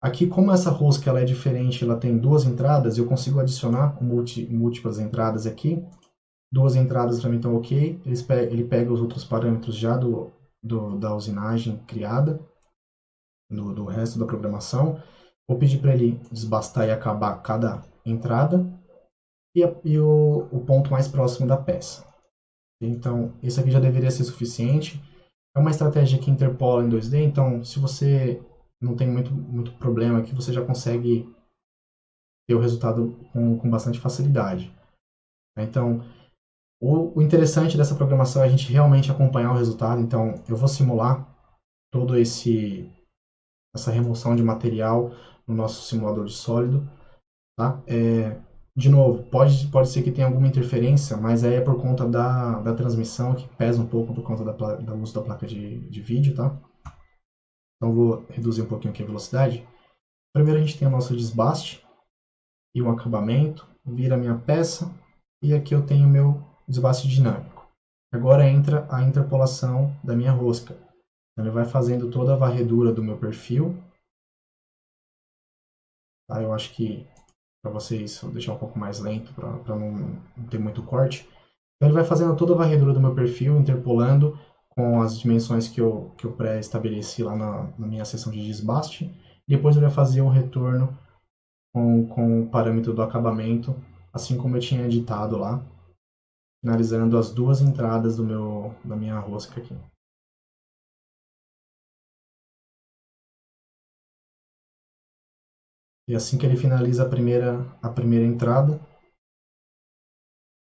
Aqui, como essa rosca ela é diferente, ela tem duas entradas, eu consigo adicionar múltiplas entradas aqui. Duas entradas para mim estão ok. Ele pega os outros parâmetros já da usinagem criada, do resto da programação. Vou pedir para ele desbastar e acabar cada entrada e o ponto mais próximo da peça. Então, isso aqui já deveria ser suficiente. É uma estratégia que interpola em 2D, então se você não tem muito problema aqui, você já consegue ter o resultado com bastante facilidade. Então, o interessante dessa programação é a gente realmente acompanhar o resultado. Então, eu vou simular todo essa remoção de material no nosso simulador de sólido, tá? De novo, pode ser que tenha alguma interferência, mas aí é por conta da transmissão, que pesa um pouco por conta da luz da placa de vídeo, tá? Então vou reduzir um pouquinho aqui a velocidade. Primeiro a gente tem o nosso desbaste e o acabamento, vira a minha peça, e aqui eu tenho o meu desbaste dinâmico. Agora entra a interpolação da minha rosca. Então ele vai fazendo toda a varredura do meu perfil. Tá? Eu acho que para vocês, vou deixar um pouco mais lento para não ter muito corte. Então ele vai fazendo toda a varredura do meu perfil, interpolando com as dimensões que eu pré-estabeleci lá na minha seção de desbaste. Depois ele vai fazer um retorno com o parâmetro do acabamento, assim como eu tinha editado lá, finalizando as duas entradas da minha rosca aqui. E assim que ele finaliza a primeira entrada,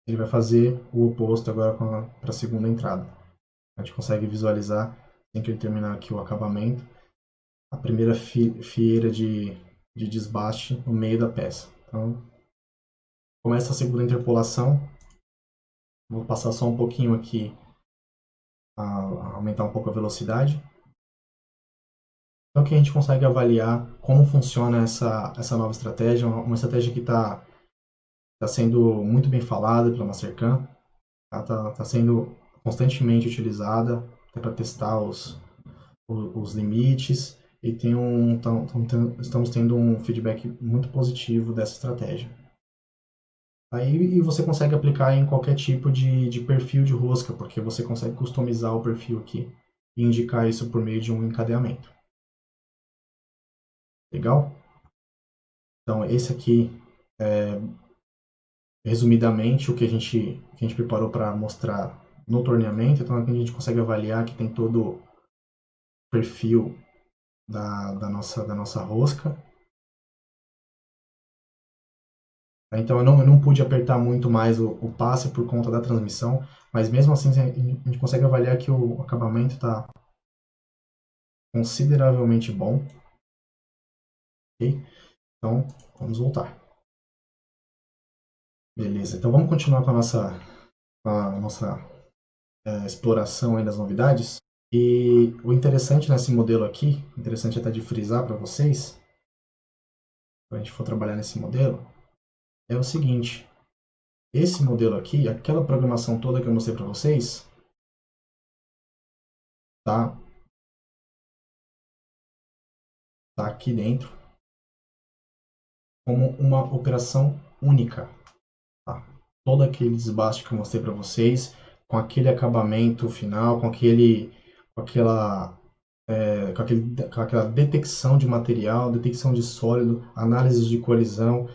ele vai fazer o oposto agora para a segunda entrada. A gente consegue visualizar, assim que ele terminar aqui o acabamento, a primeira fileira de desbaste no meio da peça. Então, começa a segunda interpolação. Vou passar só um pouquinho aqui, a aumentar um pouco a velocidade. Então, que a gente consegue avaliar como funciona essa nova estratégia, uma estratégia que tá sendo muito bem falada pela Mastercam, tá sendo constantemente utilizada para testar os limites e estamos tendo um feedback muito positivo dessa estratégia. Aí você consegue aplicar em qualquer tipo de perfil de rosca, porque você consegue customizar o perfil aqui e indicar isso por meio de um encadeamento. Legal? Então, esse aqui é resumidamente o que a gente preparou para mostrar no torneamento. Então, aqui a gente consegue avaliar que tem todo o perfil da nossa rosca. Então eu não pude apertar muito mais o passe por conta da transmissão, mas mesmo assim a gente consegue avaliar que o acabamento está consideravelmente bom. Ok? Então vamos voltar. Beleza, então vamos continuar com a nossa exploração aí das novidades. E o interessante nesse modelo aqui, interessante até de frisar para vocês, quando a gente for trabalhar nesse modelo, é o seguinte: esse modelo aqui, aquela programação toda que eu mostrei para vocês, tá, tá aqui dentro como uma operação única. Tá? Todo aquele desbaste que eu mostrei para vocês, com aquele acabamento final, com aquela, com aquela detecção de material, detecção de sólido, análise de colisão,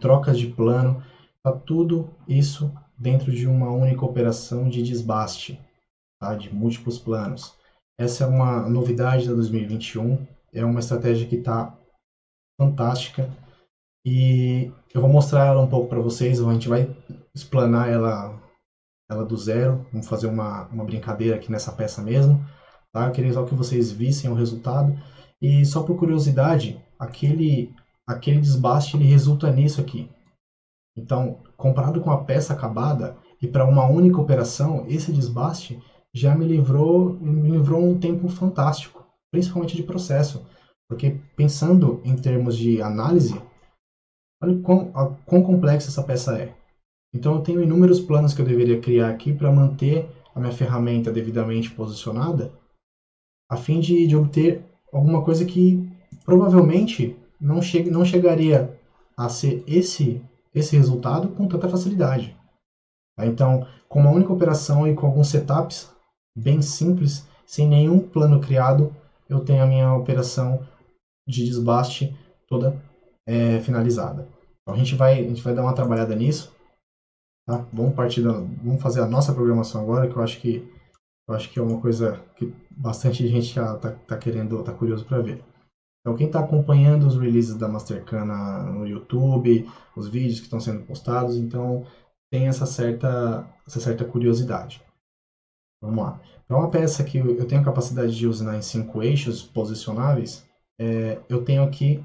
trocas de plano, tá tudo isso dentro de uma única operação de desbaste, tá? De múltiplos planos. Essa é uma novidade da 2021, é uma estratégia que está fantástica. E eu vou mostrar ela um pouco para vocês, a gente vai explanar ela do zero, vamos fazer uma brincadeira aqui nessa peça mesmo, tá? Eu queria só que vocês vissem o resultado. E só por curiosidade, aquele desbaste ele resulta nisso aqui. Então, comparado com a peça acabada e para uma única operação, esse desbaste já me livrou um tempo fantástico, principalmente de processo, porque pensando em termos de análise, olha quão complexa essa peça é. Então eu tenho inúmeros planos que eu deveria criar aqui para manter a minha ferramenta devidamente posicionada, a fim de obter alguma coisa que provavelmente não chegaria a ser esse resultado com tanta facilidade. Tá? Então, com uma única operação e com alguns setups bem simples, sem nenhum plano criado, eu tenho a minha operação de desbaste toda finalizada. Então, a gente vai dar uma trabalhada nisso. Tá? Vamos fazer a nossa programação agora, que eu acho que é uma coisa que bastante gente já tá querendo, tá curioso para ver. Então, quem está acompanhando os releases da Mastercam no YouTube, os vídeos que estão sendo postados, então tem essa certa curiosidade. Vamos lá. Para uma peça que eu tenho a capacidade de usar em 5 eixos posicionáveis, eu tenho aqui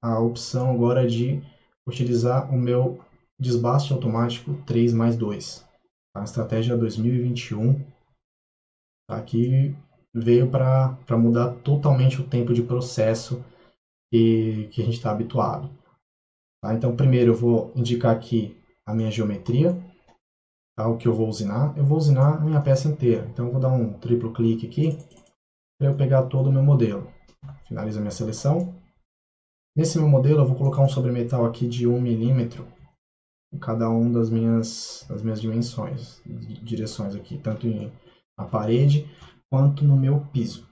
a opção agora de utilizar o meu desbaste automático 3+2. A estratégia 2021, tá? Que veio para mudar totalmente o tempo de processo que a gente está habituado. Tá? Então, primeiro eu vou indicar aqui a minha geometria, tá? O que eu vou usinar. Eu vou usinar a minha peça inteira. Então, eu vou dar um triplo clique aqui para eu pegar todo o meu modelo. Finalizo a minha seleção. Nesse meu modelo, eu vou colocar um sobremetal aqui de 1 milímetro em cada uma das minhas dimensões, direções aqui, tanto na parede quanto no meu piso.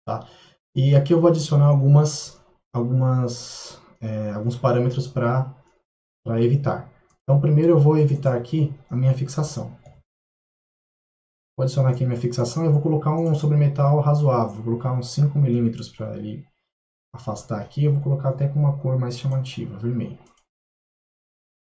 Tá? E aqui eu vou adicionar alguns parâmetros para evitar. Então, primeiro eu vou evitar aqui a minha fixação. Vou adicionar aqui a minha fixação e vou colocar um sobremetal razoável. Vou colocar uns 5 milímetros para ele afastar aqui. Eu vou colocar até com uma cor mais chamativa, vermelho.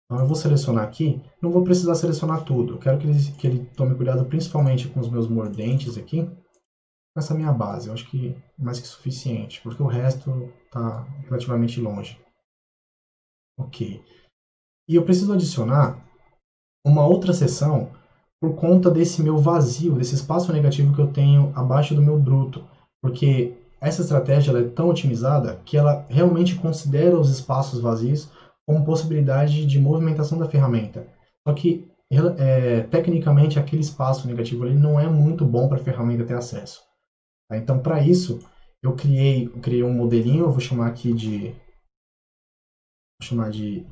Então, eu vou selecionar aqui. Não vou precisar selecionar tudo. Eu quero que ele tome cuidado principalmente com os meus mordentes aqui. Com essa minha base. Eu acho que é mais que suficiente, porque o resto está relativamente longe. Ok. E eu preciso adicionar uma outra seção por conta desse meu vazio, desse espaço negativo que eu tenho abaixo do meu bruto, porque essa estratégia ela é tão otimizada que ela realmente considera os espaços vazios como possibilidade de movimentação da ferramenta. Só que, tecnicamente, aquele espaço negativo ali não é muito bom para a ferramenta ter acesso. Tá? Então, para isso, eu criei um modelinho, eu vou chamar aqui de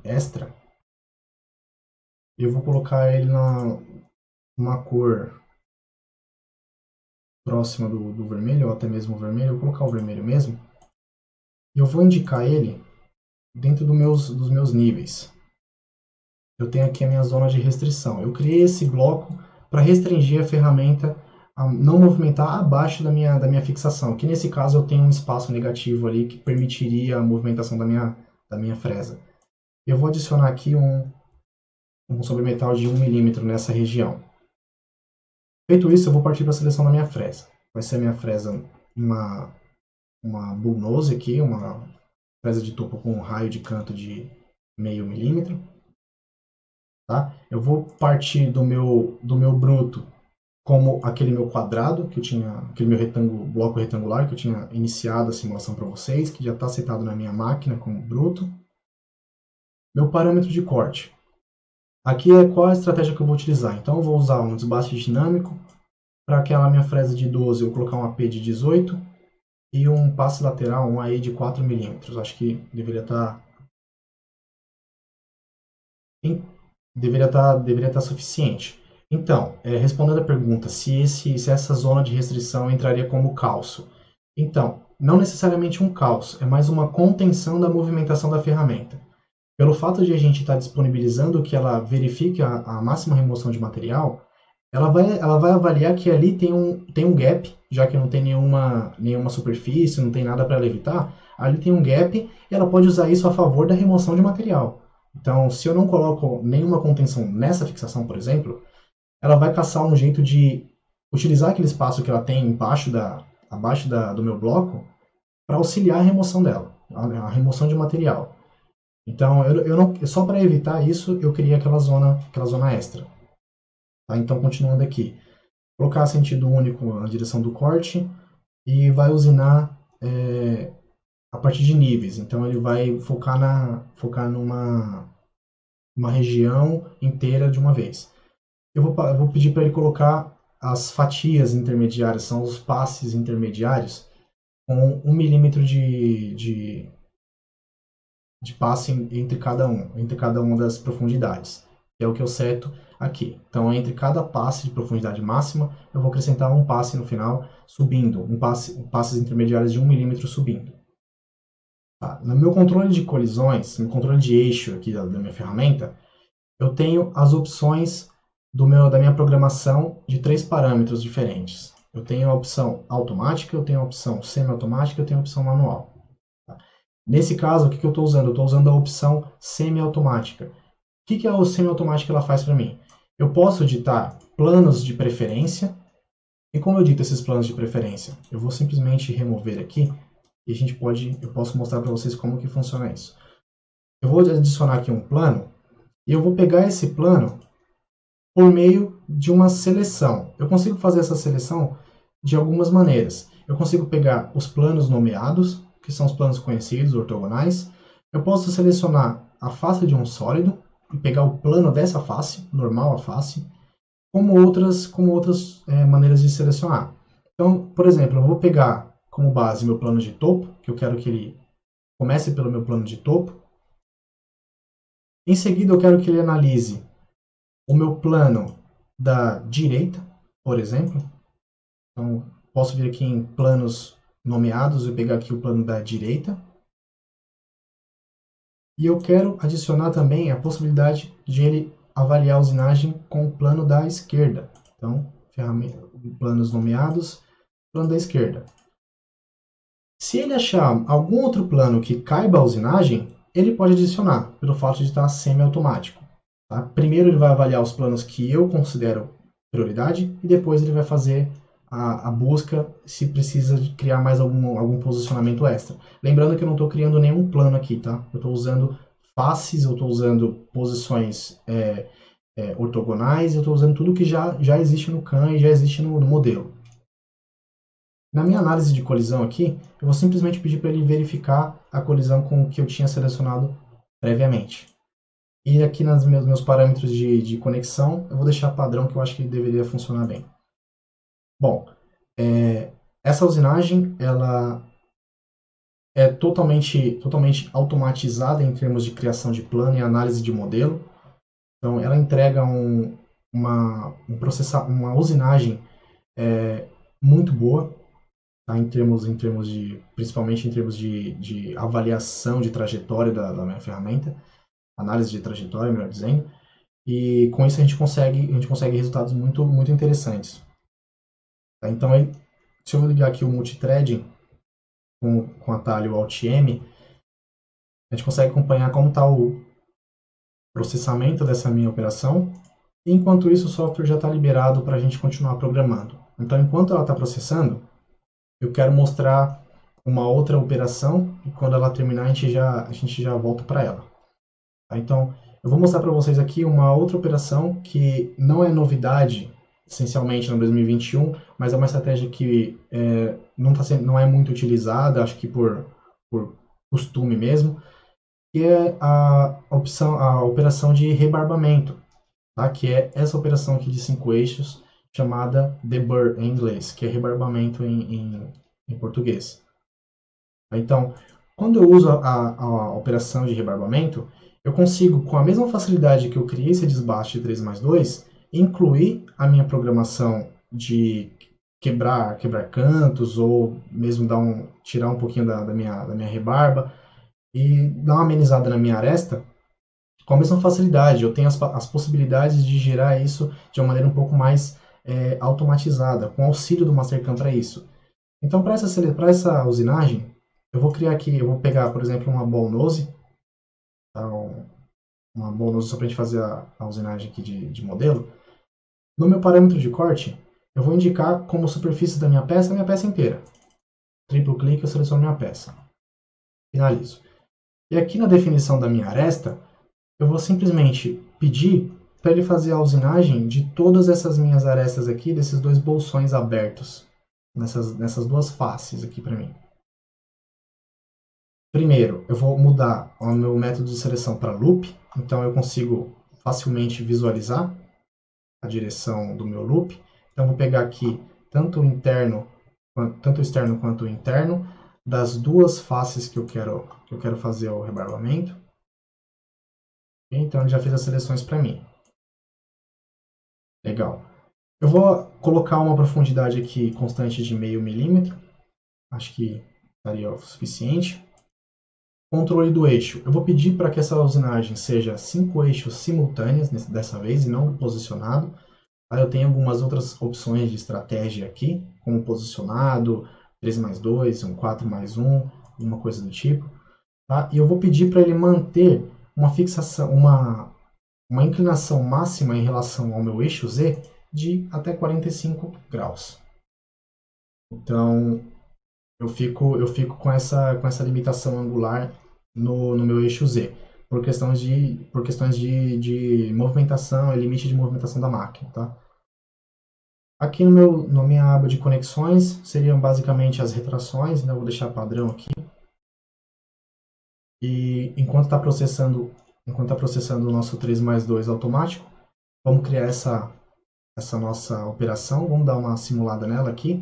extra, e eu vou colocar ele numa cor próxima do vermelho, ou até mesmo o vermelho, eu vou colocar o vermelho mesmo, e eu vou indicar ele dentro dos meus níveis. Eu tenho aqui a minha zona de restrição. Eu criei esse bloco para restringir a ferramenta a não movimentar abaixo da minha fixação, que nesse caso eu tenho um espaço negativo ali que permitiria a movimentação da minha fresa. Eu vou adicionar aqui um sobremetal de 1 milímetro nessa região. Feito isso, eu vou partir para a seleção da minha fresa. Vai ser a minha fresa uma bullnose aqui, uma fresa de topo com um raio de canto de 0,5 milímetro. Tá? Eu vou partir do meu bruto como aquele meu quadrado, que eu tinha, aquele meu bloco retangular que eu tinha iniciado a simulação para vocês, que já está aceitado na minha máquina como bruto. Meu parâmetro de corte. Aqui é qual a estratégia que eu vou utilizar. Então eu vou usar um desbaste dinâmico. Para aquela minha fresa de 12, eu vou colocar um AP de 18 e um passe lateral, um AE de 4 milímetros. Acho que deveria estar suficiente. Então, respondendo a pergunta se essa zona de restrição entraria como calço. Então, não necessariamente um calço, é mais uma contenção da movimentação da ferramenta. Pelo fato de a gente estar disponibilizando que ela verifique a máxima remoção de material, ela vai avaliar que ali tem um gap, já que não tem nenhuma superfície, não tem nada para levitar, ali tem um gap e ela pode usar isso a favor da remoção de material. Então, se eu não coloco nenhuma contenção nessa fixação, por exemplo, ela vai caçar um jeito de utilizar aquele espaço que ela tem abaixo do meu bloco para auxiliar a remoção dela, a remoção de material. Então, só para evitar isso, eu criei aquela zona extra. Tá? Então, continuando aqui. Colocar sentido único na direção do corte e vai usinar a partir de níveis. Então, ele vai focar numa região inteira de uma vez. Eu vou pedir para ele colocar as fatias intermediárias, são os passes intermediários, com 1 milímetro de passe entre cada uma das profundidades. Que é o que eu seto aqui. Então, entre cada passe de profundidade máxima, eu vou acrescentar um passe no final, subindo, passes intermediários de 1 milímetro subindo. Tá? No meu controle de colisões, no controle de eixo aqui da minha ferramenta, eu tenho as opções da minha programação de 3 parâmetros diferentes. Eu tenho a opção automática, eu tenho a opção semi-automática, eu tenho a opção manual. Tá? Nesse caso, o que eu estou usando? Eu estou usando a opção semi-automática. O que a semi-automática ela faz para mim? Eu posso ditar planos de preferência. E como eu dito esses planos de preferência? Eu vou simplesmente remover aqui e eu posso mostrar para vocês como que funciona isso. Eu vou adicionar aqui um plano e eu vou pegar esse plano por meio de uma seleção. Eu consigo fazer essa seleção de algumas maneiras. Eu consigo pegar os planos nomeados, que são os planos conhecidos, ortogonais. Eu posso selecionar a face de um sólido e pegar o plano dessa face, normal a face, como outras maneiras de selecionar. Então, por exemplo, eu vou pegar como base meu plano de topo, que eu quero que ele comece pelo meu plano de topo. Em seguida, eu quero que ele analise o meu plano da direita, por exemplo. Então, posso vir aqui em planos nomeados e pegar aqui o plano da direita. E eu quero adicionar também a possibilidade de ele avaliar a usinagem com o plano da esquerda. Então, planos nomeados, plano da esquerda. Se ele achar algum outro plano que caiba a usinagem, ele pode adicionar, pelo fato de estar semi-automático. Tá? Primeiro ele vai avaliar os planos que eu considero prioridade e depois ele vai fazer a busca se precisa de criar mais algum posicionamento extra. Lembrando que eu não estou criando nenhum plano aqui, tá? Eu estou usando faces, eu estou usando posições ortogonais, eu estou usando tudo que já existe no CAN e já existe no modelo. Na minha análise de colisão aqui, eu vou simplesmente pedir para ele verificar a colisão com o que eu tinha selecionado previamente. E aqui nos meus parâmetros de conexão, eu vou deixar padrão, que eu acho que deveria funcionar bem. Bom, essa usinagem ela é totalmente automatizada em termos de criação de plano e análise de modelo. Então, ela entrega uma usinagem muito boa, tá? Principalmente em termos de avaliação de trajetória da minha ferramenta, análise de trajetória, melhor dizendo. E com isso a gente consegue resultados muito, muito interessantes. Tá? Então, se eu ligar aqui o multithreading com o atalho Alt-M, a gente consegue acompanhar como está o processamento dessa minha operação. E enquanto isso, o software já está liberado para a gente continuar programando. Então, enquanto ela está processando, eu quero mostrar uma outra operação e quando ela terminar a gente já volta para ela. Tá? Então, eu vou mostrar para vocês aqui uma outra operação que não é novidade, essencialmente no 2021, mas é uma estratégia que não é muito utilizada, acho que por costume mesmo, que é a operação de rebarbamento, tá? Que é essa operação aqui de 5 eixos, chamada deburr em inglês, que é rebarbamento em português. Então, quando eu uso a operação de rebarbamento, eu consigo, com a mesma facilidade que eu criei esse desbaste de 3+2, incluir a minha programação de quebrar cantos ou mesmo tirar um pouquinho da minha rebarba e dar uma amenizada na minha aresta com a mesma facilidade. Eu tenho as possibilidades de gerar isso de uma maneira um pouco mais automatizada, com auxílio do Mastercam para isso. Então, para essa usinagem, eu vou criar aqui, eu vou pegar, por exemplo, uma ball nose, tá? Uma ball nose só para a gente fazer a usinagem aqui de modelo. No meu parâmetro de corte, eu vou indicar como superfície da minha peça a minha peça inteira. Triplo clique, eu seleciono minha peça. Finalizo. E aqui na definição da minha aresta, eu vou simplesmente pedir para ele fazer a usinagem de todas essas minhas arestas aqui, desses dois bolsões abertos, nessas duas faces aqui para mim. Primeiro, eu vou mudar o meu método de seleção para loop, então eu consigo facilmente visualizar a direção do meu loop. Então, vou pegar aqui tanto o externo quanto o interno das duas faces que eu quero fazer o rebarbamento. Então, ele já fez as seleções para mim. Legal. Eu vou colocar uma profundidade aqui constante de 0,5 milímetro. Acho que estaria o suficiente. Controle do eixo. Eu vou pedir para que essa usinagem seja 5 eixos simultâneos dessa vez e não posicionado. Aí eu tenho algumas outras opções de estratégia aqui, como posicionado, 3+2, um 4+1, uma coisa do tipo. Tá? E eu vou pedir para ele manter uma fixação, uma inclinação máxima em relação ao meu eixo Z de até 45 graus. Então, eu fico com essa limitação angular no meu eixo Z, por questões de movimentação e limite de movimentação da máquina. Tá? Aqui na minha aba de conexões, seriam basicamente as retrações, então eu vou deixar padrão aqui. E enquanto está processando o nosso 3+2 automático, vamos criar essa nossa operação, vamos dar uma simulada nela aqui,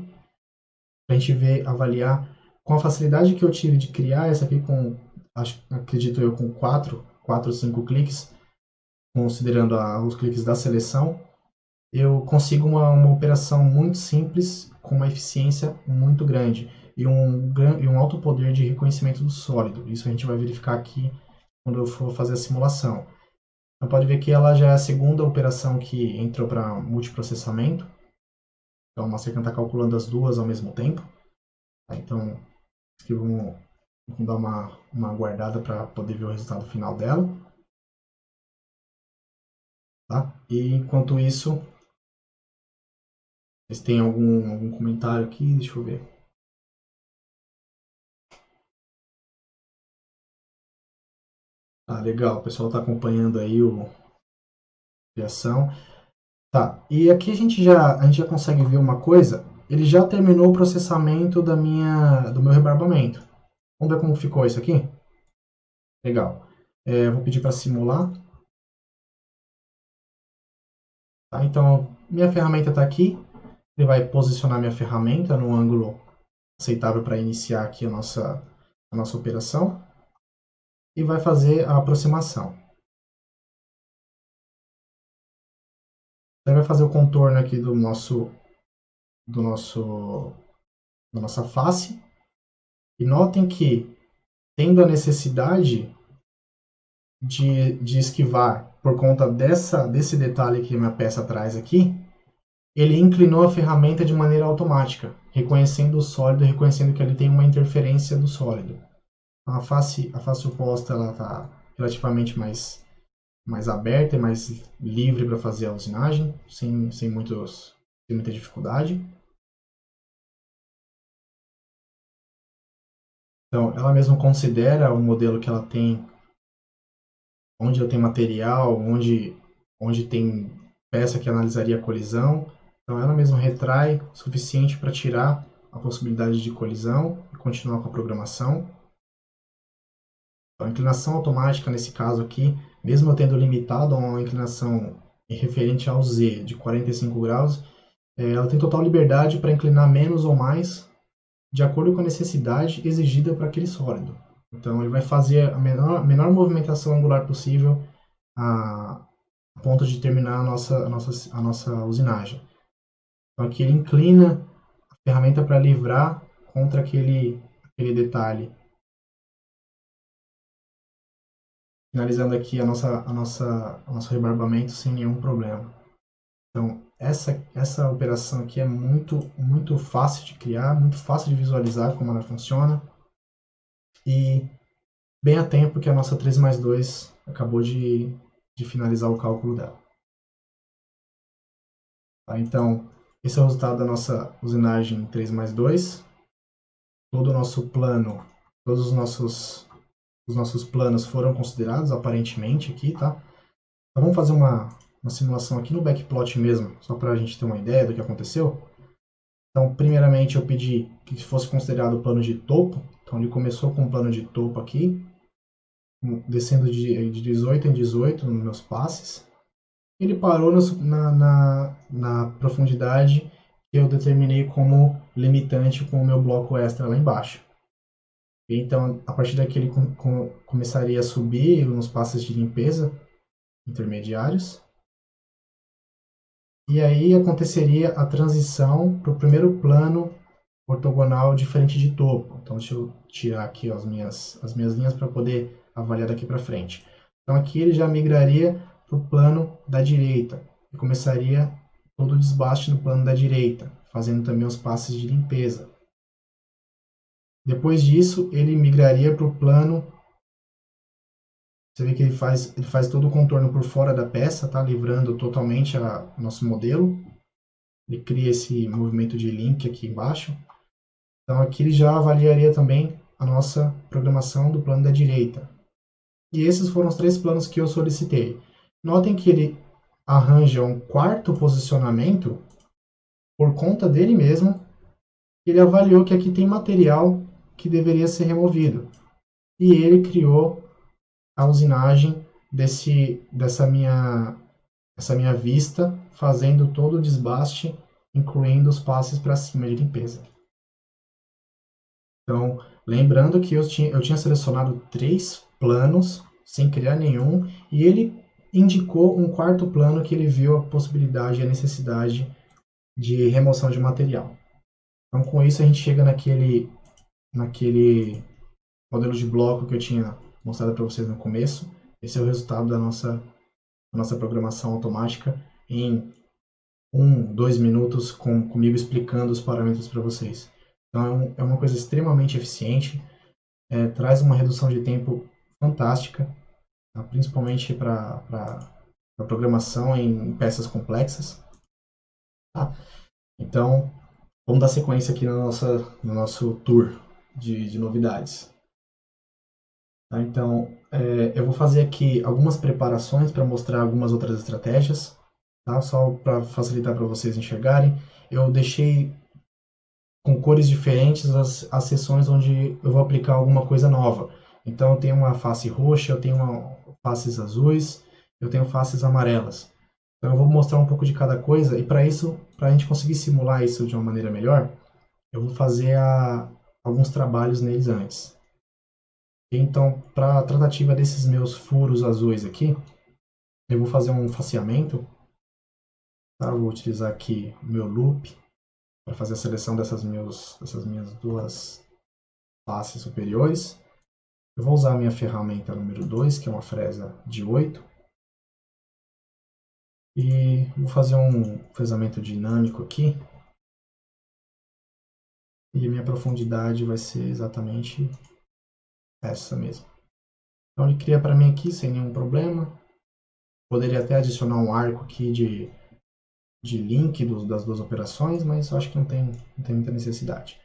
para a gente ver, avaliar com a facilidade que eu tive de criar essa aqui acredito eu, com 4 ou 5 cliques, considerando os cliques da seleção, eu consigo uma operação muito simples, com uma eficiência muito grande e um alto poder de reconhecimento do sólido. Isso a gente vai verificar aqui quando eu for fazer a simulação. Então pode ver que ela já é a segunda operação que entrou para multiprocessamento. Então a Mastercam está calculando as duas ao mesmo tempo. Tá? Então aqui vamos dar uma guardada para poder ver o resultado final dela. Tá? E enquanto isso, vocês têm algum comentário aqui? Deixa eu ver. Ah, legal, o pessoal está acompanhando aí a criação. Tá, e aqui a gente já consegue ver uma coisa. Ele já terminou o processamento do meu rebarbamento. Vamos ver como ficou isso aqui? Legal. Vou pedir para simular. Tá, então, minha ferramenta está aqui. Ele vai posicionar minha ferramenta no ângulo aceitável para iniciar aqui a nossa operação. E vai fazer a aproximação. Então, vai fazer o contorno aqui da nossa face. E notem que, tendo a necessidade de esquivar por conta desse detalhe que minha peça traz aqui, ele inclinou a ferramenta de maneira automática, reconhecendo o sólido, reconhecendo que ali tem uma interferência do sólido. A face oposta está relativamente mais aberta e mais livre para fazer a usinagem, sem muita dificuldade. Então, ela mesma considera o modelo que ela tem, onde eu tenho material, onde tem peça que analisaria a colisão. Então, ela mesma retrai o suficiente para tirar a possibilidade de colisão e continuar com a programação. Então, a inclinação automática, nesse caso aqui, mesmo eu tendo limitado a uma inclinação referente ao Z de 45 graus, ela tem total liberdade para inclinar menos ou mais de acordo com a necessidade exigida para aquele sólido. Então ele vai fazer a menor movimentação angular possível a ponto de terminar a nossa usinagem. Então aqui ele inclina a ferramenta para livrar contra aquele detalhe. Finalizando aqui nosso rebarbamento sem nenhum problema. Então essa operação aqui é muito fácil de criar, muito fácil de visualizar como ela funciona. E bem a tempo que a nossa 3+2 acabou de finalizar o cálculo dela. Tá? Então, esse é o resultado da nossa usinagem 3+2. Todo o nosso plano, todos os nossos planos foram considerados aparentemente aqui, tá? Então vamos fazer uma simulação aqui no backplot mesmo, só para a gente ter uma ideia do que aconteceu. Então, primeiramente eu pedi que fosse considerado o plano de topo. Então ele começou com um plano de topo aqui, descendo de 18 em 18 nos meus passes. Ele parou na profundidade que eu determinei como limitante com o meu bloco extra lá embaixo. Então, a partir daqui ele começaria a subir nos passes de limpeza intermediários. E aí aconteceria a transição para o primeiro plano ortogonal diferente de topo. Então, deixa eu tirar aqui ó, as minhas linhas para poder avaliar daqui para frente. Então, aqui ele já migraria para o plano da direita e começaria todo o desbaste no plano da direita, fazendo também os passes de limpeza. Depois disso, ele migraria para o plano. Você vê que ele faz todo o contorno por fora da peça, tá? Livrando totalmente o nosso modelo. Ele cria esse movimento de link aqui embaixo. Então aqui ele já avaliaria também a nossa programação do plano da direita. E esses foram os 3 planos que eu solicitei. Notem que ele arranja um quarto posicionamento por conta dele mesmo. Ele avaliou que aqui tem material que deveria ser removido. E ele criou a usinagem dessa minha vista, fazendo todo o desbaste, incluindo os passes para cima de limpeza. Então, lembrando que eu tinha selecionado 3 planos, sem criar nenhum, e ele indicou um quarto plano que ele viu a possibilidade e a necessidade de remoção de material. Então, com isso, a gente chega naquele modelo de bloco que eu tinha mostrado para vocês no começo. Esse é o resultado da nossa programação automática em 2 minutos comigo explicando os parâmetros para vocês. Então é uma coisa extremamente eficiente, traz uma redução de tempo fantástica, tá? Principalmente para programação em peças complexas. Tá? Então vamos dar sequência aqui no nosso tour de novidades. Tá? Então eu vou fazer aqui algumas preparações para mostrar algumas outras estratégias. Tá? Só para facilitar para vocês enxergarem, eu deixei com cores diferentes as seções onde eu vou aplicar alguma coisa nova. Então eu tenho uma face roxa, eu tenho faces azuis, eu tenho faces amarelas. Então eu vou mostrar um pouco de cada coisa e para isso, para a gente conseguir simular isso de uma maneira melhor, eu vou fazer alguns trabalhos neles antes. Então, para a tratativa desses meus furos azuis aqui, eu vou fazer um faceamento. Tá? Eu vou utilizar aqui o meu loop para fazer a seleção dessas minhas 2 faces superiores. Eu vou usar a minha ferramenta número 2, que é uma fresa de 8. E vou fazer um fresamento dinâmico aqui. E a minha profundidade vai ser exatamente essa mesmo. Então ele cria para mim aqui sem nenhum problema. Poderia até adicionar um arco aqui de link das 2 operações, mas eu acho que não tem muita necessidade.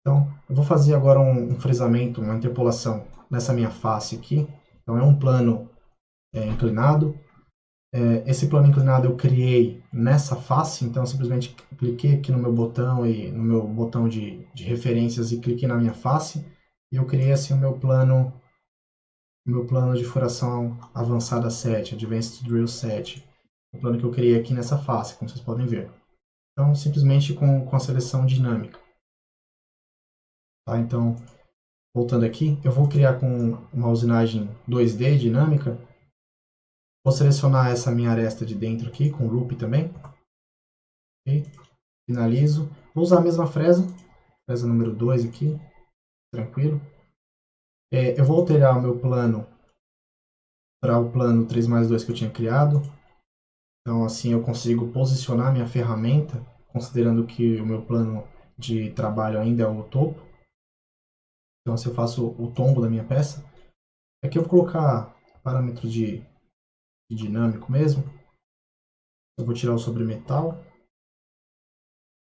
Então, eu vou fazer agora um fresamento, uma interpolação nessa minha face aqui. Então, é um plano inclinado. Esse plano inclinado eu criei nessa face, então eu simplesmente cliquei aqui no meu botão e no meu botão de referências e cliquei na minha face. E eu criei assim o meu plano de furação avançada 7, Advanced Drill 7. O plano que eu criei aqui nessa face, como vocês podem ver. Então, simplesmente com a seleção dinâmica. Tá? Então, voltando aqui, eu vou criar com uma usinagem 2D dinâmica. Vou selecionar essa minha aresta de dentro aqui, com loop também. Okay? Finalizo. Vou usar a mesma fresa número 2 aqui, tranquilo. Eu vou alterar o meu plano para o plano 3 mais 2 que eu tinha criado. Então, assim eu consigo posicionar minha ferramenta, considerando que o meu plano de trabalho ainda é o topo. Então, assim eu faço o tombo da minha peça. Aqui eu vou colocar parâmetro de dinâmico mesmo. Eu vou tirar o sobremetal.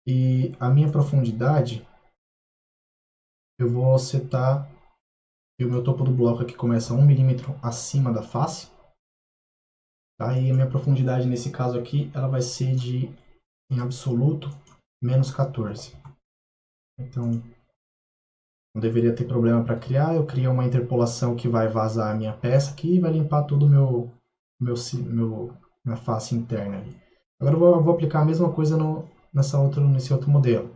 E a minha profundidade, eu vou setar que o meu topo do bloco aqui começa 1 milímetro acima da face. Tá? E a minha profundidade nesse caso aqui, ela vai ser em absoluto, menos 14. Então, não deveria ter problema para criar. Eu crio uma interpolação que vai vazar a minha peça aqui e vai limpar todo minha face interna ali. Agora eu vou aplicar a mesma coisa nesse outro modelo.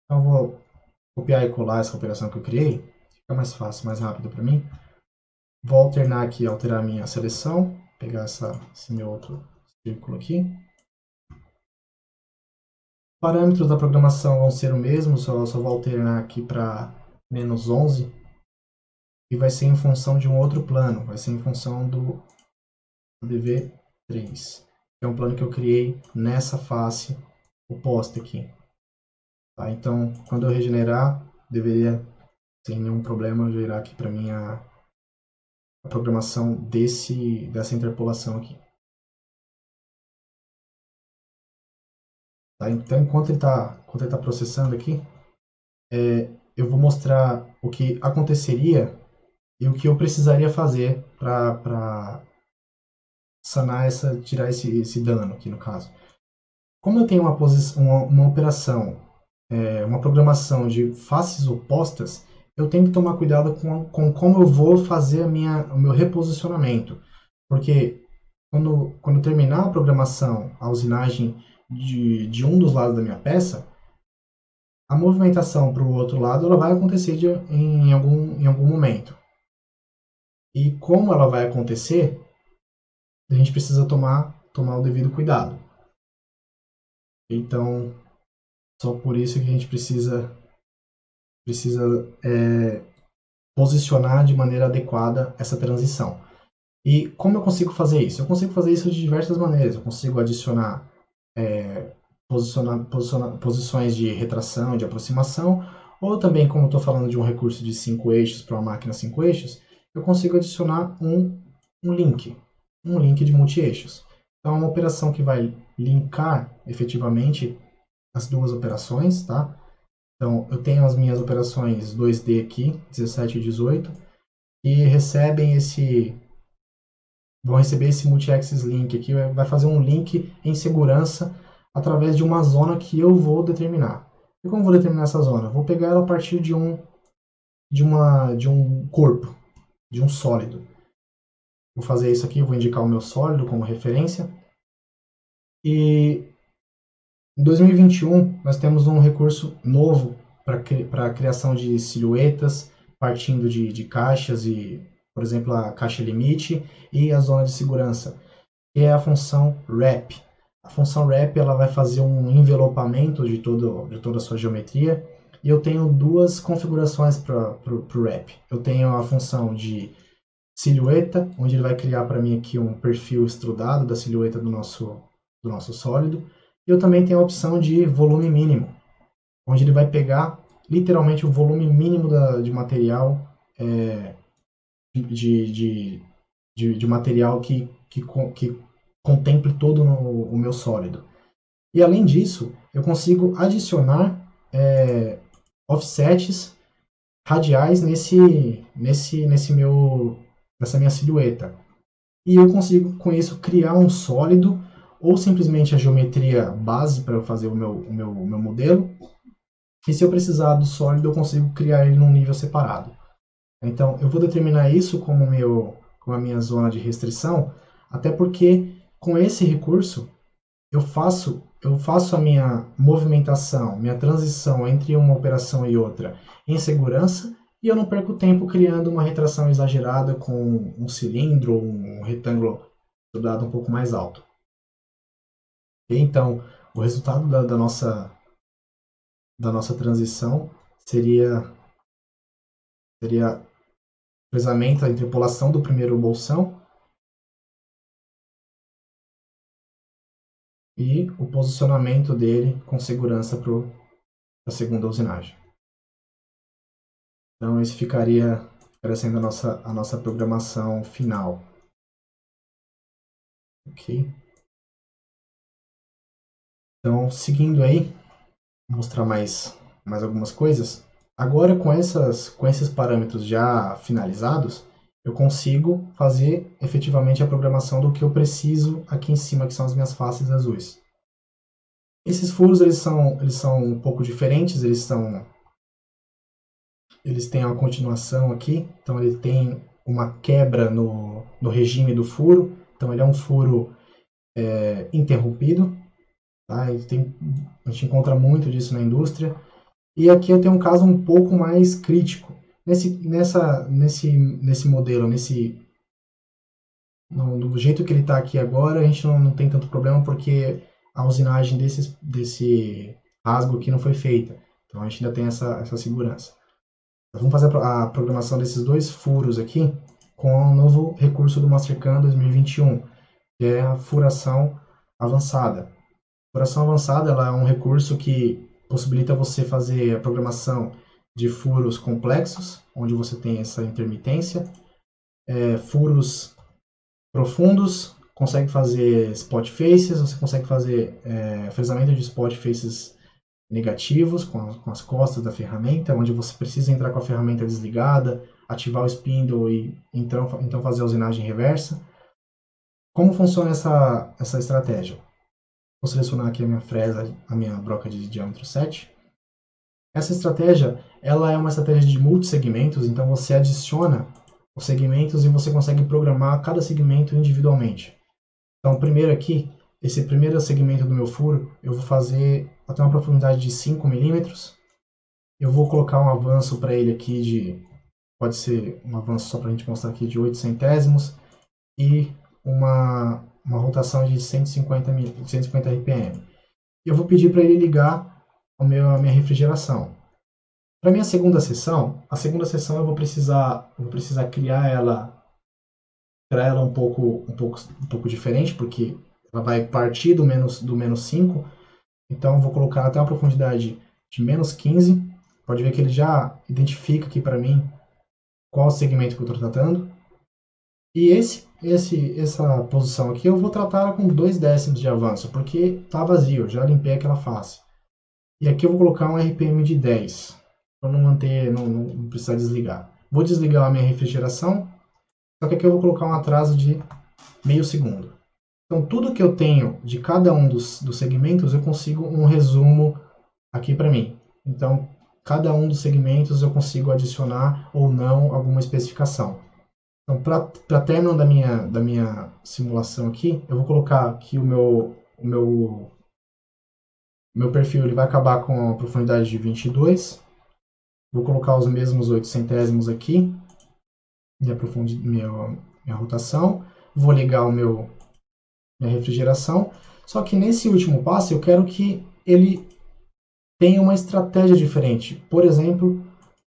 Então eu vou copiar e colar essa operação que eu criei. Fica mais fácil, mais rápido para mim. Vou alternar aqui, alterar a minha seleção. Pegar esse meu outro círculo aqui. Parâmetros da programação vão ser o mesmo, só vou alternar aqui para -11 e vai ser em função de um outro plano, vai ser em função do DV3, que é um plano que eu criei nessa face oposta aqui. Tá? Então, quando eu regenerar, deveria, sem nenhum problema, gerar aqui para mim a programação dessa interpolação aqui. Tá? Então, enquanto ele está processando aqui, eu vou mostrar o que aconteceria e o que eu precisaria fazer para sanar tirar esse dano aqui no caso. Como eu tenho uma operação, uma programação de faces opostas, eu tenho que tomar cuidado com como eu vou fazer o meu reposicionamento. Porque quando terminar a programação, a usinagem de um dos lados da minha peça, a movimentação para o outro lado ela vai acontecer em algum momento. E como ela vai acontecer, a gente precisa tomar o devido cuidado. Então, só por isso que a gente precisa posicionar de maneira adequada essa transição. E como eu consigo fazer isso? Eu consigo fazer isso de diversas maneiras. Eu consigo adicionar posições de retração, de aproximação, ou também, como eu estou falando de um recurso de 5 eixos para uma máquina 5 eixos, eu consigo adicionar um link de multi-eixos. Então, é uma operação que vai linkar efetivamente as duas operações, tá? Então, eu tenho as minhas operações 2D aqui, 17 e 18, que vão receber esse multi-axis link aqui, vai fazer um link em segurança através de uma zona que eu vou determinar. E como eu vou determinar essa zona? Eu vou pegar ela a partir de um corpo, de um sólido. Vou fazer isso aqui, vou indicar o meu sólido como referência. E em 2021, nós temos um recurso novo para a criação de silhuetas, partindo de caixas, e, por exemplo, a caixa limite e a zona de segurança, que é a função wrap. A função wrap ela vai fazer um envelopamento de toda a sua geometria, e eu tenho duas configurações para o wrap. Eu tenho a função de silhueta, onde ele vai criar para mim aqui um perfil extrudado da silhueta do nosso sólido. E eu também tenho a opção de volume mínimo, onde ele vai pegar literalmente o volume mínimo de material, de material que contemple todo o meu sólido. E além disso, eu consigo adicionar offsets radiais nessa minha silhueta. E eu consigo, com isso, criar um sólido ou simplesmente a geometria base para eu fazer o meu modelo. E se eu precisar do sólido, eu consigo criar ele num nível separado. Então, eu vou determinar isso como a minha zona de restrição, até porque com esse recurso eu faço a minha movimentação, minha transição entre uma operação e outra em segurança, e eu não perco tempo criando uma retração exagerada com um cilindro ou um retângulo dado um pouco mais alto. Então, o resultado da nossa transição seria precisamente a interpolação do primeiro bolsão e o posicionamento dele com segurança para a segunda usinagem. Então, isso ficaria sendo a nossa programação final. Ok? Então, seguindo aí, vou mostrar mais algumas coisas. Agora, com esses parâmetros já finalizados, eu consigo fazer efetivamente a programação do que eu preciso aqui em cima, que são as minhas faces azuis. Esses furos eles são um pouco diferentes, eles têm uma continuação aqui, então ele tem uma quebra no regime do furo, então ele é um furo interrompido, tá? A gente encontra muito disso na indústria. E aqui eu tenho um caso um pouco mais crítico. Nesse modelo, do jeito que ele está aqui agora, a gente não tem tanto problema, porque a usinagem rasgo aqui não foi feita. Então a gente ainda tem essa segurança. Vamos fazer a programação desses dois furos aqui com o novo recurso do Mastercam 2021, que é a furação avançada. Furação avançada ela é um recurso que possibilita você fazer a programação de furos complexos, onde você tem essa intermitência, furos profundos, consegue fazer spot faces, você consegue fazer fresamento de spot faces negativos com as costas da ferramenta, onde você precisa entrar com a ferramenta desligada, ativar o spindle e então fazer a usinagem reversa. Como funciona essa estratégia? Vou selecionar aqui a minha fresa, a minha broca de diâmetro 7. Essa estratégia ela é uma estratégia de multissegmentos, então você adiciona os segmentos e você consegue programar cada segmento individualmente. Então, primeiro aqui, esse primeiro segmento do meu furo, eu vou fazer até uma profundidade de 5 milímetros. Eu vou colocar um avanço para ele aqui pode ser um avanço só para a gente mostrar aqui de 8 centésimos e uma rotação de 150 RPM. E eu vou pedir para ele ligar a minha refrigeração. Para minha segunda sessão, eu vou precisar criar ela um pouco diferente, porque ela vai partir do menos 5. Então eu vou colocar até uma profundidade de menos 15. Pode ver que ele já identifica aqui para mim qual segmento que eu estou tratando. E essa posição aqui eu vou tratar com 2 décimos de avanço, porque está vazio, eu já limpei aquela face. E aqui eu vou colocar um RPM de 10, para não precisar desligar. Vou desligar a minha refrigeração, só que aqui eu vou colocar um atraso de meio segundo. Então tudo que eu tenho de cada um dos segmentos eu consigo um resumo aqui para mim. Então cada um dos segmentos eu consigo adicionar ou não alguma especificação. Então, para término da minha simulação aqui, eu vou colocar que o meu perfil ele vai acabar com a profundidade de 22. Vou colocar os mesmos 8 centésimos aqui, minha rotação. Vou ligar minha refrigeração. Só que nesse último passo eu quero que ele tenha uma estratégia diferente. Por exemplo,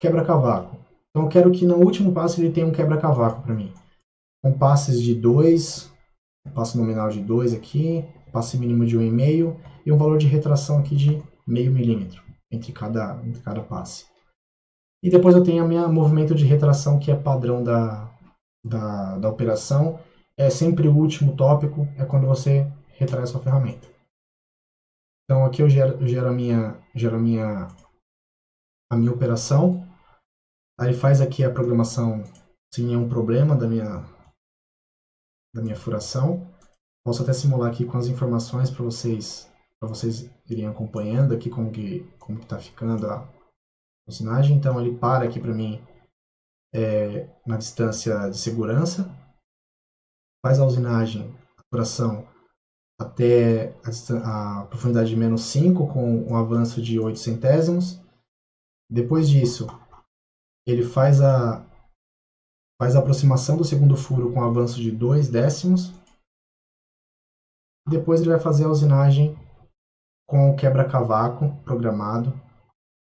quebra-cavaco. Então eu quero que no último passo ele tenha um quebra-cavaco para mim. Com passes de 2, passo nominal de 2 aqui, passe mínimo de 1,5 e um valor de retração aqui de meio milímetro entre cada passe. E depois eu tenho a minha movimento de retração, que é padrão da operação. É sempre o último tópico, é quando você retrai a sua ferramenta. Então aqui eu gero a minha operação. Aí faz aqui a programação sem nenhum problema da minha furação. Posso até simular aqui com as informações para vocês irem acompanhando aqui como que está ficando a usinagem. Então ele para aqui para mim na distância de segurança, faz a usinagem, a furação até a profundidade de menos 5 com um avanço de 8 centésimos. Depois disso, ele faz a aproximação do segundo furo com avanço de 2 décimos. Depois ele vai fazer a usinagem com o quebra-cavaco programado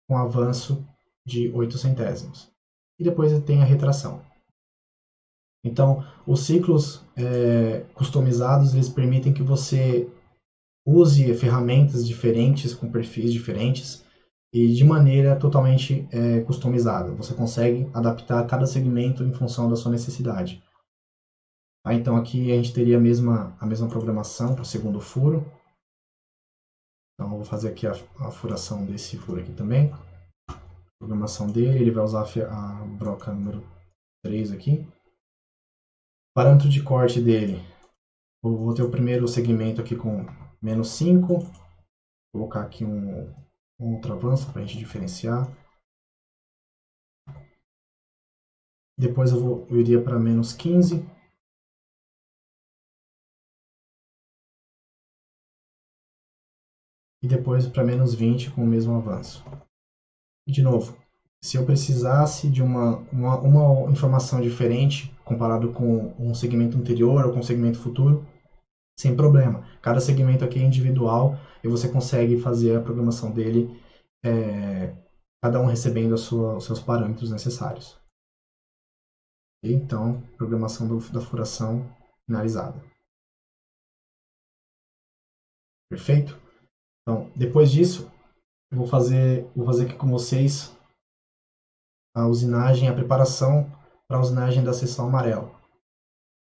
com avanço de 8 centésimos. E depois ele tem a retração. Então, os ciclos customizados eles permitem que você use ferramentas diferentes, com perfis diferentes, e de maneira totalmente customizada. Você consegue adaptar cada segmento em função da sua necessidade. Então aqui a gente teria a mesma programação para o segundo furo. Então eu vou fazer aqui a furação desse furo aqui também. A programação dele, ele vai usar a broca número 3 aqui. Parâmetro de corte dele, vou ter o primeiro segmento aqui com menos 5. Vou colocar aqui um outro avanço para a gente diferenciar. Depois eu iria para menos 15. E depois para menos 20 com o mesmo avanço. E de novo, se eu precisasse de uma informação diferente comparado com um segmento anterior ou com um segmento futuro, sem problema. Cada segmento aqui é individual e você consegue fazer a programação dele, cada um recebendo os seus parâmetros necessários. E então, programação da furação finalizada. Perfeito? Então, depois disso, eu vou fazer aqui com vocês a usinagem, a preparação para a usinagem da seção amarela.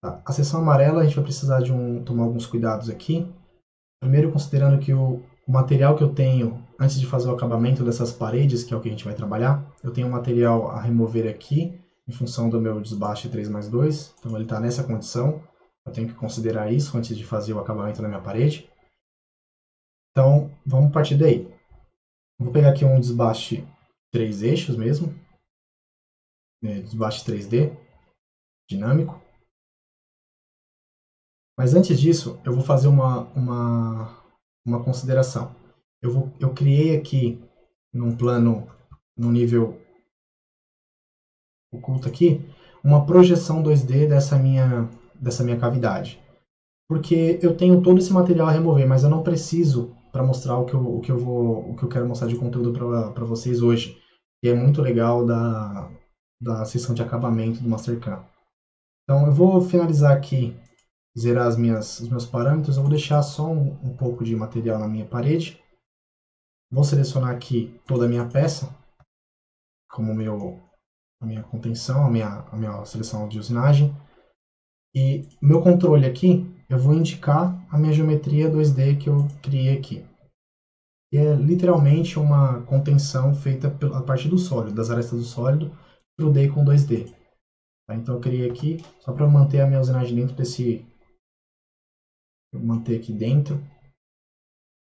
Tá? A seção amarela a gente vai precisar tomar alguns cuidados aqui. Primeiro, considerando que o material que eu tenho antes de fazer o acabamento dessas paredes, que é o que a gente vai trabalhar, eu tenho um material a remover aqui, em função do meu desbaste 3+2, então ele está nessa condição, eu tenho que considerar isso antes de fazer o acabamento da minha parede. Então, vamos partir daí. Vou pegar aqui um desbaste 3 eixos mesmo, desbaste 3D, dinâmico. Mas antes disso, eu vou fazer uma consideração. Eu criei aqui, num plano, no nível oculto aqui, uma projeção 2D dessa minha cavidade. Porque eu tenho todo esse material a remover, mas eu não preciso para mostrar o que eu quero mostrar de conteúdo para vocês hoje. E é muito legal da sessão de acabamento do Mastercam. Então eu vou finalizar aqui, zerar os meus parâmetros, eu vou deixar só um pouco de material na minha parede. Vou selecionar aqui toda a minha peça, como a minha contenção, a minha seleção de usinagem. E meu controle aqui, eu vou indicar a minha geometria 2D que eu criei aqui. E é literalmente uma contenção feita a partir do sólido, das arestas do sólido, grudei com 2D. Tá? Então eu criei aqui, só para manter a minha usinagem dentro desse... manter aqui dentro.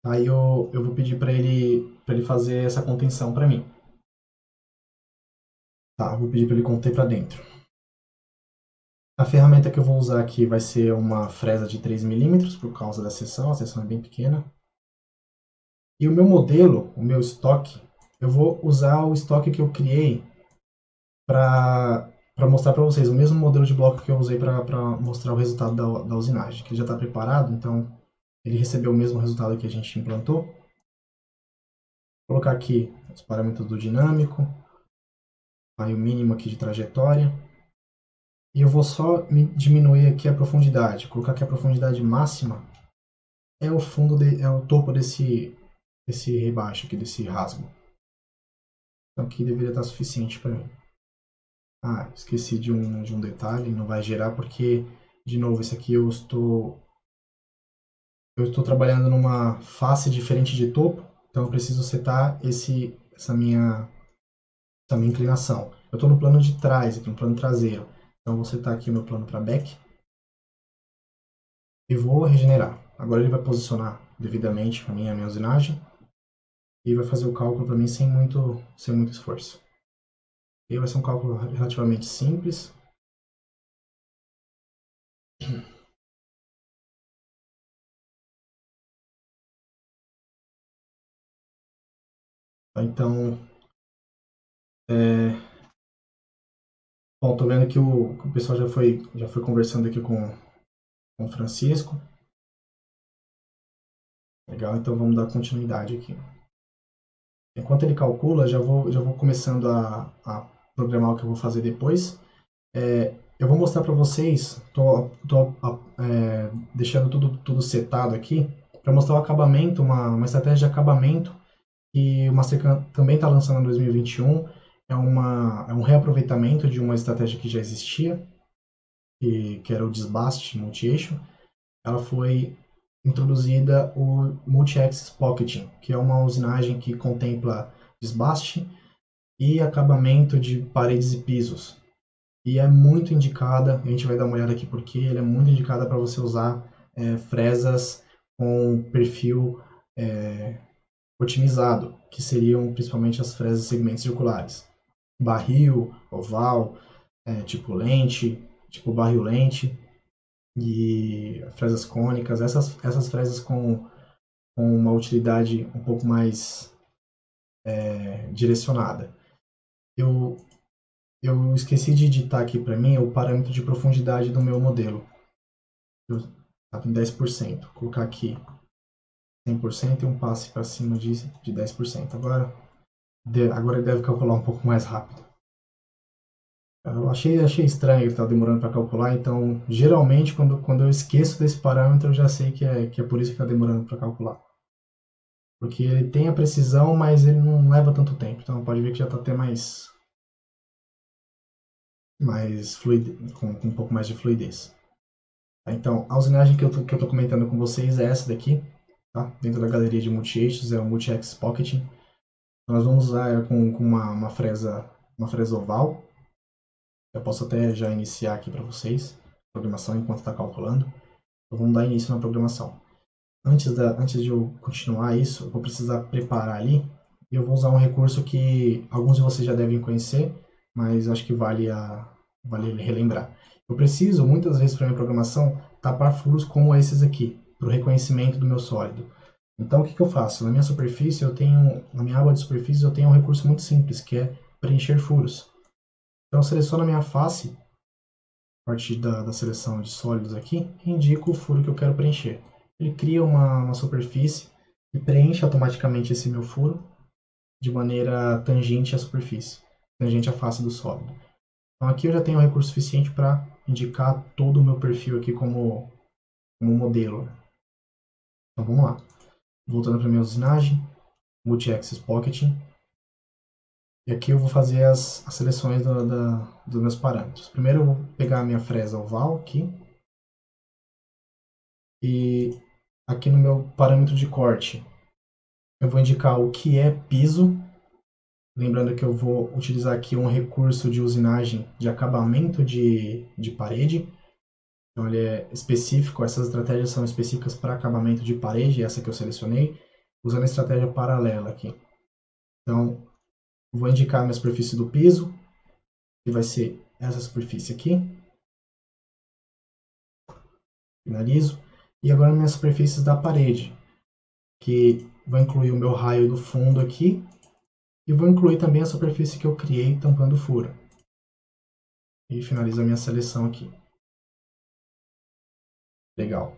Aí eu vou pedir para ele fazer essa contenção para mim. Tá, eu vou pedir para ele conter para dentro. A ferramenta que eu vou usar aqui vai ser uma fresa de 3 mm por causa da seção, a seção é bem pequena. E o meu modelo, o meu estoque, eu vou usar o estoque que eu criei para mostrar para vocês, o mesmo modelo de bloco que eu usei para mostrar o resultado da usinagem, que já está preparado, então ele recebeu o mesmo resultado que a gente implantou. Vou colocar aqui os parâmetros do dinâmico, aí o mínimo aqui de trajetória. E eu vou só diminuir aqui a profundidade, colocar aqui a profundidade máxima é o fundo, é o topo desse rebaixo aqui, desse rasgo. Então aqui deveria estar suficiente para mim. Ah, esqueci de um detalhe, não vai gerar porque, de novo, esse aqui eu estou trabalhando numa face diferente de topo, então eu preciso setar essa minha inclinação. Eu estou no plano de trás, aqui no plano traseiro, então eu vou setar aqui o meu plano para back e vou regenerar. Agora ele vai posicionar devidamente a minha usinagem e vai fazer o cálculo para mim sem muito esforço. E vai ser um cálculo relativamente simples. Então, bom, tô vendo que o pessoal já foi conversando aqui com o Francisco. Legal, então vamos dar continuidade aqui. Enquanto ele calcula, já vou começando a programar o que eu vou fazer depois. Eu vou mostrar para vocês, tô deixando tudo setado aqui, para mostrar o acabamento, uma estratégia de acabamento que o Mastercam também está lançando em 2021. É um reaproveitamento de uma estratégia que já existia, que era o desbaste multi-eixo. Ela foi introduzida o Multi-Axis Pocketing, que é uma usinagem que contempla desbaste e acabamento de paredes e pisos. E é muito indicada, a gente vai dar uma olhada aqui porque ele é muito indicada para você usar fresas com perfil otimizado, que seriam principalmente as fresas de segmentos circulares. Barril, oval, tipo lente, tipo barril lente, e fresas cônicas, essas fresas com uma utilidade um pouco mais direcionada. Eu esqueci de editar aqui para mim o parâmetro de profundidade do meu modelo. Está em 10%. Vou colocar aqui 100% e um passe para cima de 10%. Agora ele deve calcular um pouco mais rápido. Eu achei estranho ele estar demorando para calcular, então geralmente quando eu esqueço desse parâmetro eu já sei que é por isso que está demorando para calcular. Porque ele tem a precisão, mas ele não leva tanto tempo, então pode ver que já está até mais fluido, com um pouco mais de fluidez. Então, a usinagem que eu estou comentando com vocês é essa daqui, tá? Dentro da galeria de multi-eixos, é o Multi-X Pocketing. Nós vamos usar ela com uma fresa oval. Eu posso até já iniciar aqui para vocês a programação enquanto está calculando. Então, vamos dar início na programação. Antes de eu continuar isso, eu vou precisar preparar ali. E eu vou usar um recurso que alguns de vocês já devem conhecer, mas acho que vale relembrar. Eu preciso, muitas vezes, para minha programação, tapar furos como esses aqui, para o reconhecimento do meu sólido. Então, o que eu faço? Na minha superfície, na minha aba de superfície, eu tenho um recurso muito simples, que é preencher furos. Então, eu seleciono a minha face, a partir da seleção de sólidos aqui, e indico o furo que eu quero preencher. Ele cria uma superfície e preenche automaticamente esse meu furo de maneira tangente à superfície, tangente à face do sólido. Então, aqui eu já tenho um recurso suficiente para indicar todo o meu perfil aqui como modelo. Então, vamos lá. Voltando para a minha usinagem, Multi-Axis Pocketing. E aqui eu vou fazer as seleções dos meus parâmetros. Primeiro eu vou pegar a minha fresa oval aqui. E aqui no meu parâmetro de corte, eu vou indicar o que é piso. Lembrando que eu vou utilizar aqui um recurso de usinagem de acabamento de parede. Então ele é específico, essas estratégias são específicas para acabamento de parede, essa que eu selecionei, usando a estratégia paralela aqui. Então, vou indicar a minha superfície do piso, que vai ser essa superfície aqui. Finalizo. E agora minhas superfícies da parede, que vou incluir o meu raio do fundo aqui, e vou incluir também a superfície que eu criei tampando o furo. E finalizo a minha seleção aqui. Legal.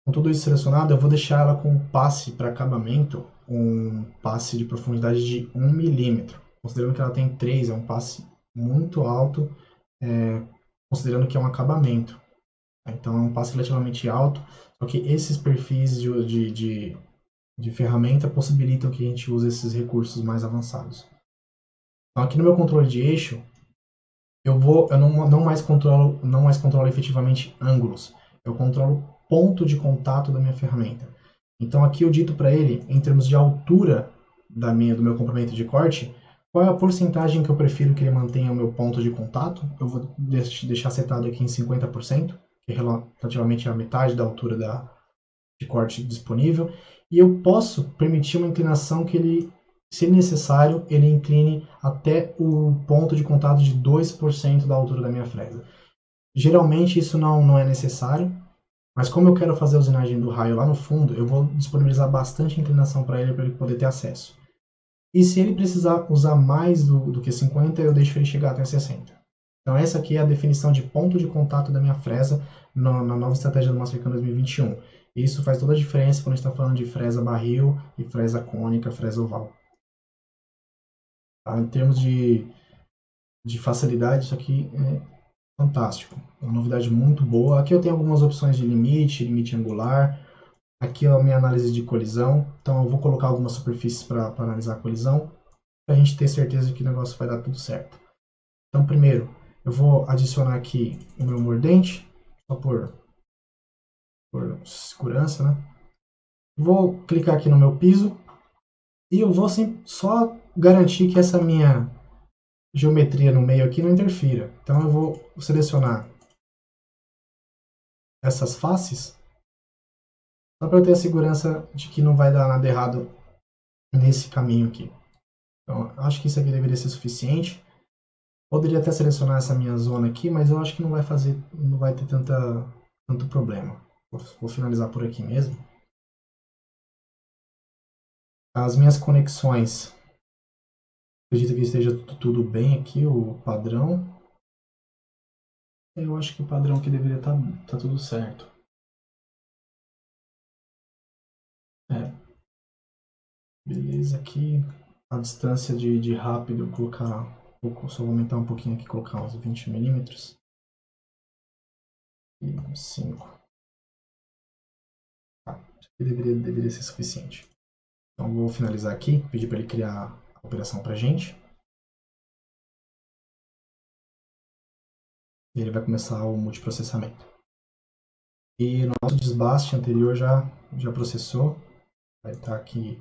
Com tudo isso selecionado, eu vou deixar ela com um passe para acabamento, um passe de profundidade de 1 milímetro. Considerando que ela tem 3, é um passe muito alto, considerando que é um acabamento. Então é um passe relativamente alto, só que esses perfis de ferramenta possibilitam que a gente use esses recursos mais avançados. Então aqui no meu controle de eixo, eu não mais controlo efetivamente ângulos, eu controlo ponto de contato da minha ferramenta. Então aqui eu dito para ele, em termos de altura do meu comprimento de corte, qual é a porcentagem que eu prefiro que ele mantenha o meu ponto de contato. Eu vou deixar setado aqui em 50%, que é relativamente a metade da altura de corte disponível. E eu posso permitir uma inclinação que ele, se necessário, ele incline até o ponto de contato de 2% da altura da minha fresa. Geralmente isso não é necessário, mas como eu quero fazer a usinagem do raio lá no fundo, eu vou disponibilizar bastante inclinação para ele poder ter acesso. E se ele precisar usar mais do que 50, eu deixo ele chegar até 60. Então essa aqui é a definição de ponto de contato da minha fresa na nova estratégia do Mastercam 2021. Isso faz toda a diferença quando a gente está falando de fresa barril e fresa cônica, fresa oval. Tá? Em termos de facilidade, isso aqui é fantástico. É uma novidade muito boa. Aqui eu tenho algumas opções de limite angular. Aqui é a minha análise de colisão. Então eu vou colocar algumas superfícies para analisar a colisão, para a gente ter certeza de que o negócio vai dar tudo certo. Então primeiro, eu vou adicionar aqui o meu mordente, só por segurança, né? Vou clicar aqui no meu piso e eu vou só garantir que essa minha geometria no meio aqui não interfira. Então eu vou selecionar essas faces só para eu ter a segurança de que não vai dar nada errado nesse caminho aqui. Então acho que isso aqui deveria ser suficiente. Poderia até selecionar essa minha zona aqui, mas eu acho que não vai ter tanto problema. Vou finalizar por aqui mesmo. As minhas conexões, acredito que esteja tudo bem aqui, o padrão. Eu acho que o padrão aqui deveria estar tudo certo. Beleza, aqui a distância de rápido, eu vou colocar, só vou aumentar um pouquinho aqui, colocar uns 20 milímetros. E 5. Tá, isso aqui deveria ser suficiente. Então vou finalizar aqui, pedir para ele criar a operação para a gente. E ele vai começar o multiprocessamento. E no nosso desbaste anterior já processou. Vai estar aqui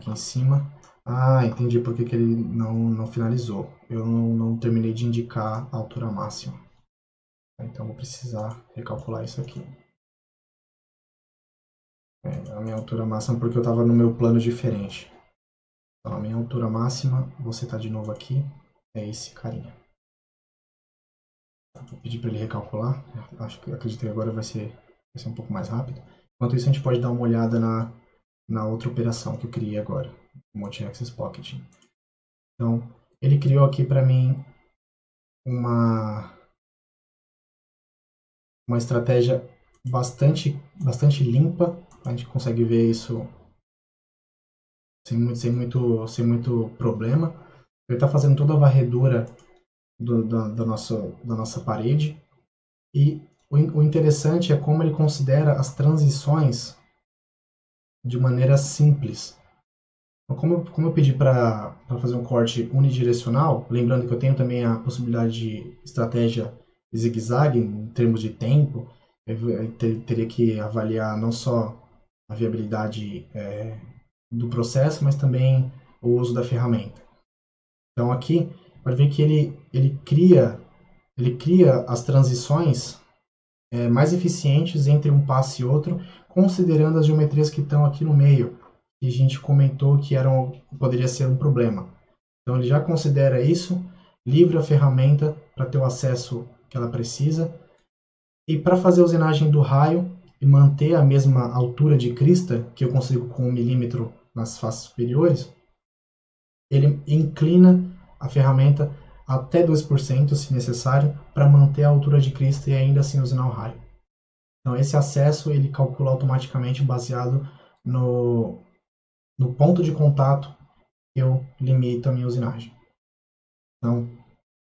em cima. Ah, entendi por que ele não finalizou. Eu não terminei de indicar a altura máxima. Então vou precisar recalcular isso aqui. A minha altura máxima porque eu estava no meu plano diferente. Então a minha altura máxima, vou setar de novo aqui, é esse carinha. Vou pedir para ele recalcular. Acredito que agora vai ser um pouco mais rápido. Enquanto isso a gente pode dar uma olhada na outra operação que eu criei agora, o Multi-Axis Pocketing. Então, ele criou aqui para mim uma estratégia bastante limpa. A gente consegue ver isso sem muito problema. Ele está fazendo toda a varredura da nossa parede. E o interessante é como ele considera as transições de maneira simples. Então, como eu pedi para fazer um corte unidirecional, lembrando que eu tenho também a possibilidade de estratégia zigue-zague em termos de tempo, eu teria que avaliar não só a viabilidade do processo, mas também o uso da ferramenta. Então aqui pode ver que ele cria as transições mais eficientes entre um passo e outro, considerando as geometrias que estão aqui no meio, que a gente comentou que poderia ser um problema. Então ele já considera isso, livra a ferramenta para ter o acesso que ela precisa. E para fazer a usinagem do raio e manter a mesma altura de crista, que eu consigo com 1 milímetro nas faces superiores, ele inclina a ferramenta até 2%, se necessário, para manter a altura de crista e ainda assim usinar o raio. Então esse acesso ele calcula automaticamente baseado no ponto de contato que eu limito a minha usinagem. Então,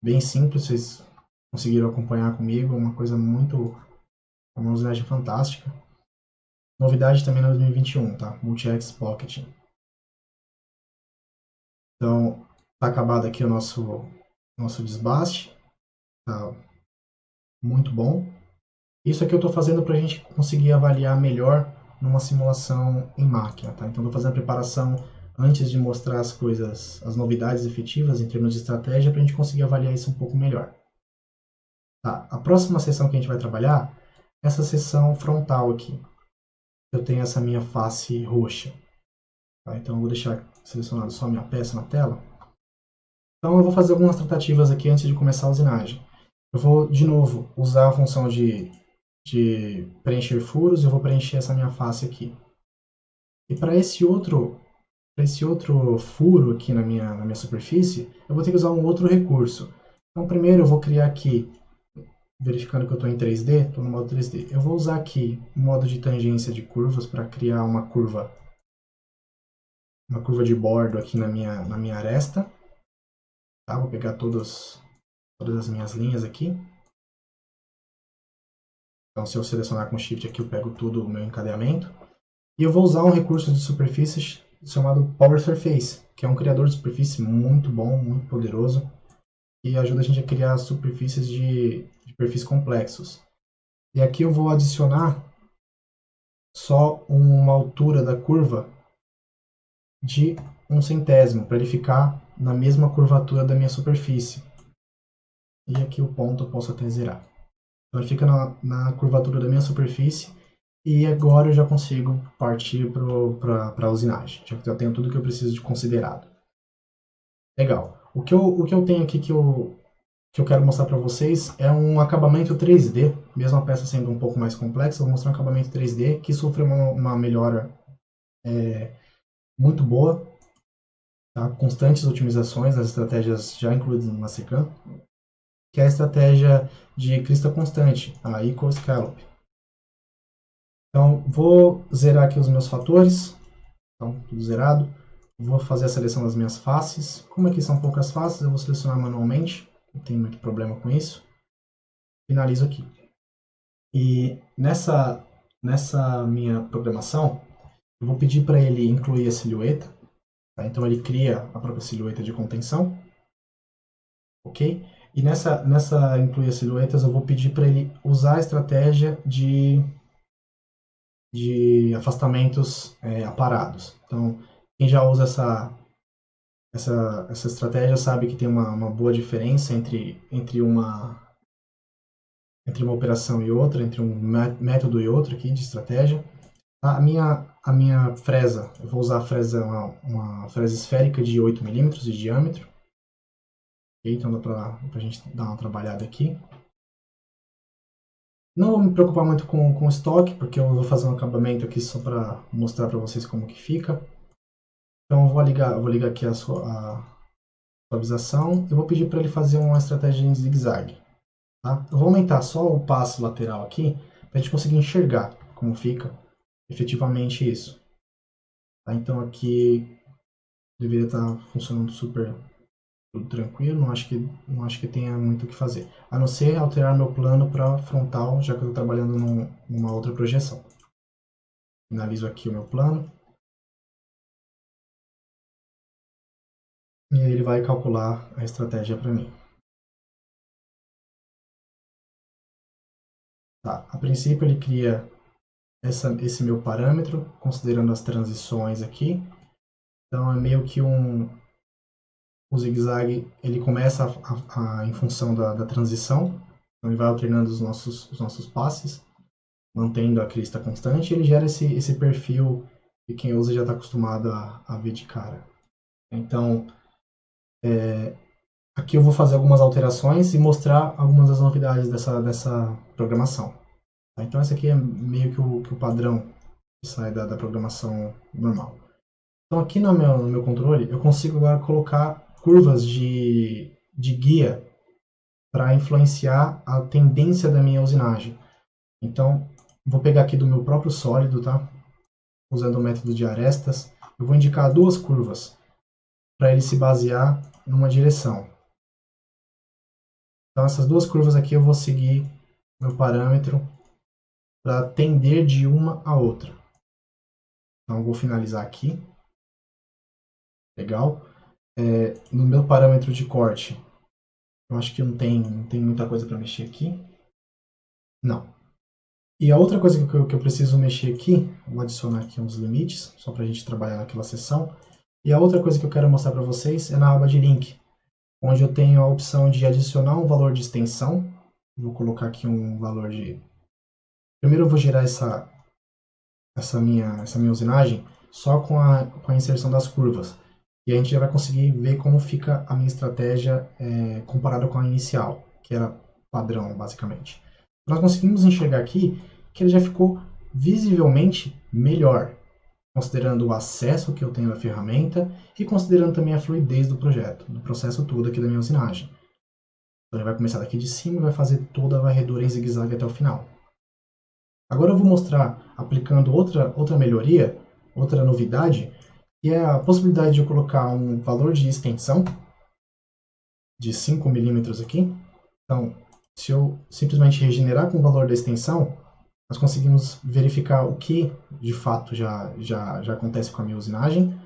bem simples, vocês conseguiram acompanhar comigo, uma usinagem fantástica. Novidade também no 2021, tá? Multi-Axis Pocketing. Então, tá acabado aqui o nosso desbaste. Tá muito bom. Isso aqui eu estou fazendo para a gente conseguir avaliar melhor numa simulação em máquina, tá? Então, estou fazendo a preparação antes de mostrar as coisas, as novidades efetivas em termos de estratégia, para a gente conseguir avaliar isso um pouco melhor. Tá? A próxima sessão que a gente vai trabalhar é essa seção frontal aqui. Eu tenho essa minha face roxa. Tá? Então, eu vou deixar selecionado só a minha peça na tela. Então, eu vou fazer algumas tratativas aqui antes de começar a usinagem. Eu vou, de novo, usar a função de preencher furos, eu vou preencher essa minha face aqui. E para esse outro furo aqui na minha superfície, eu vou ter que usar um outro recurso. Então, primeiro eu vou criar aqui, verificando que eu estou em 3D, estou no modo 3D. Eu vou usar aqui o modo de tangência de curvas para criar uma curva de bordo aqui na minha aresta. Tá? Vou pegar todas as minhas linhas aqui. Então, se eu selecionar com Shift aqui, eu pego tudo o meu encadeamento. E eu vou usar um recurso de superfícies chamado Power Surface, que é um criador de superfície muito bom, muito poderoso, e ajuda a gente a criar superfícies de perfis complexos. E aqui eu vou adicionar só uma altura da curva de 1/100, para ele ficar na mesma curvatura da minha superfície. E aqui o ponto eu posso até zerar. Então ele fica na curvatura da minha superfície. E agora eu já consigo partir para a usinagem, já que eu tenho tudo que eu preciso de considerado. Legal. O que eu tenho aqui que eu quero mostrar para vocês é um acabamento 3D, mesmo a peça sendo um pouco mais complexa, eu vou mostrar um acabamento 3D que sofreu uma melhora muito boa, tá? Constantes otimizações nas estratégias já incluídas no Mastercam, que é a estratégia de crista constante, a Equal Scallop. Então, vou zerar aqui os meus fatores. Então, tudo zerado. Vou fazer a seleção das minhas faces. Como aqui são poucas faces, eu vou selecionar manualmente. Não tem muito problema com isso. Finalizo aqui. E nessa minha programação, eu vou pedir para ele incluir a silhueta. Tá? Então ele cria a própria silhueta de contenção. Ok? E nessa incluir as silhuetas, eu vou pedir para ele usar a estratégia de afastamentos aparados. Então, quem já usa essa estratégia sabe que tem uma boa diferença entre uma operação e outra, entre um método e outro aqui de estratégia. A minha fresa, eu vou usar a fresa, uma fresa esférica de 8 milímetros de diâmetro. Okay? Então dá para a gente dar uma trabalhada aqui. Não vou me preocupar muito com o estoque, porque eu vou fazer um acabamento aqui só para mostrar para vocês como que fica. Então eu vou ligar aqui a suavização. Eu vou pedir para ele fazer uma estratégia em zigue-zague. Tá? Eu vou aumentar só o passo lateral aqui, para a gente conseguir enxergar como fica efetivamente isso. Tá? Então aqui deveria estar funcionando super tudo tranquilo, não acho que tenha muito o que fazer. A não ser alterar meu plano para frontal, já que eu estou trabalhando numa outra projeção. Finalizo aqui o meu plano. E aí ele vai calcular a estratégia para mim. Tá, a princípio ele cria esse meu parâmetro, considerando as transições aqui. Então é meio que o zigue-zague, ele começa em função da transição, então ele vai alternando os nossos passes, mantendo a crista constante, e ele gera esse perfil que quem usa já está acostumado a ver de cara. Então, aqui eu vou fazer algumas alterações e mostrar algumas das novidades dessa programação. Então esse aqui é meio que o padrão que sai da programação normal. Então aqui no meu controle eu consigo agora colocar curvas de guia para influenciar a tendência da minha usinagem. Então vou pegar aqui do meu próprio sólido, tá? Usando o método de arestas, eu vou indicar duas curvas para ele se basear numa direção. Então essas duas curvas aqui eu vou seguir meu parâmetro para tender de uma a outra. Então eu vou finalizar aqui. Legal. No meu parâmetro de corte, eu acho que não tem muita coisa para mexer aqui. Não. E a outra coisa que eu preciso mexer aqui, vou adicionar aqui uns limites, só para a gente trabalhar naquela seção. E a outra coisa que eu quero mostrar para vocês é na aba de link, onde eu tenho a opção de adicionar um valor de extensão. Vou colocar aqui um valor de... Primeiro eu vou gerar essa minha usinagem só com a inserção das curvas. E a gente já vai conseguir ver como fica a minha estratégia comparada com a inicial, que era padrão, basicamente. Nós conseguimos enxergar aqui que ele já ficou visivelmente melhor, considerando o acesso que eu tenho à ferramenta e considerando também a fluidez do projeto, do processo todo aqui da minha usinagem. Então ele vai começar daqui de cima e vai fazer toda a varredura em zigue-zague até o final. Agora eu vou mostrar, aplicando outra melhoria, outra novidade, que é a possibilidade de eu colocar um valor de extensão de 5 milímetros aqui. Então, se eu simplesmente regenerar com o valor da extensão, nós conseguimos verificar o que de fato já acontece com a minha usinagem.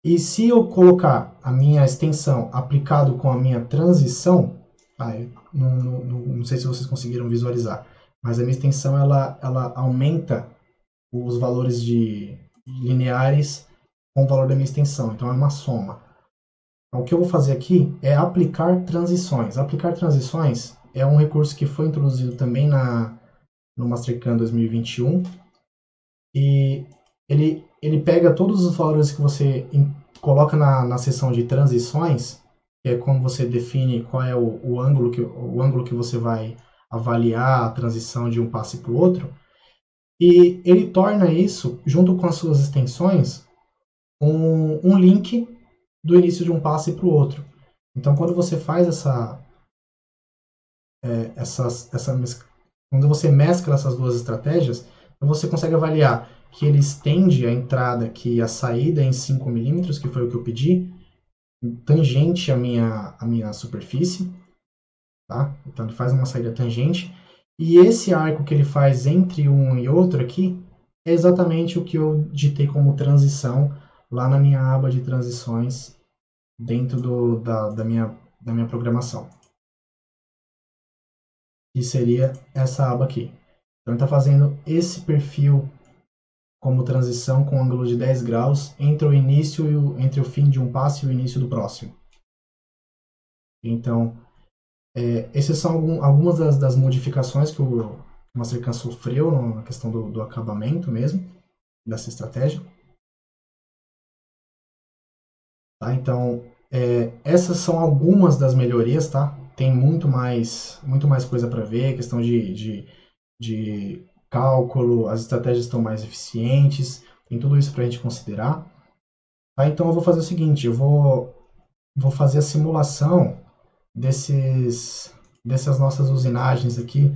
E se eu colocar a minha extensão aplicado com a minha transição, não sei se vocês conseguiram visualizar, mas a minha extensão ela aumenta os valores lineares com o valor da minha extensão, então é uma soma. Então, o que eu vou fazer aqui é aplicar transições. Aplicar transições é um recurso que foi introduzido também no Mastercam 2021 e ele pega todos os valores que você coloca na seção de transições, que é como você define qual é o ângulo que você vai avaliar a transição de um passe para o outro, e ele torna isso, junto com as suas extensões, um link do início de um passe para o outro. Então, quando você faz quando você mescla essas duas estratégias, Então você consegue avaliar que ele estende a entrada aqui e a saída em 5 milímetros, que foi o que eu pedi, tangente a minha superfície, tá? Então ele faz uma saída tangente. E esse arco que ele faz entre um e outro aqui é exatamente o que eu ditei como transição lá na minha aba de transições dentro da minha programação. Que seria essa aba aqui. Então ele está fazendo esse perfil como transição com ângulo de 10 graus entre o início entre o fim de um passo e o início do próximo. Então, essas são algumas das modificações que o Mastercam sofreu na questão do acabamento mesmo, dessa estratégia. Tá? Então, essas são algumas das melhorias, tá? Tem muito mais coisa para ver, questão de cálculo, as estratégias estão mais eficientes, tem tudo isso para a gente considerar. Tá? Então eu vou fazer o seguinte, vou fazer a simulação dessas nossas usinagens aqui,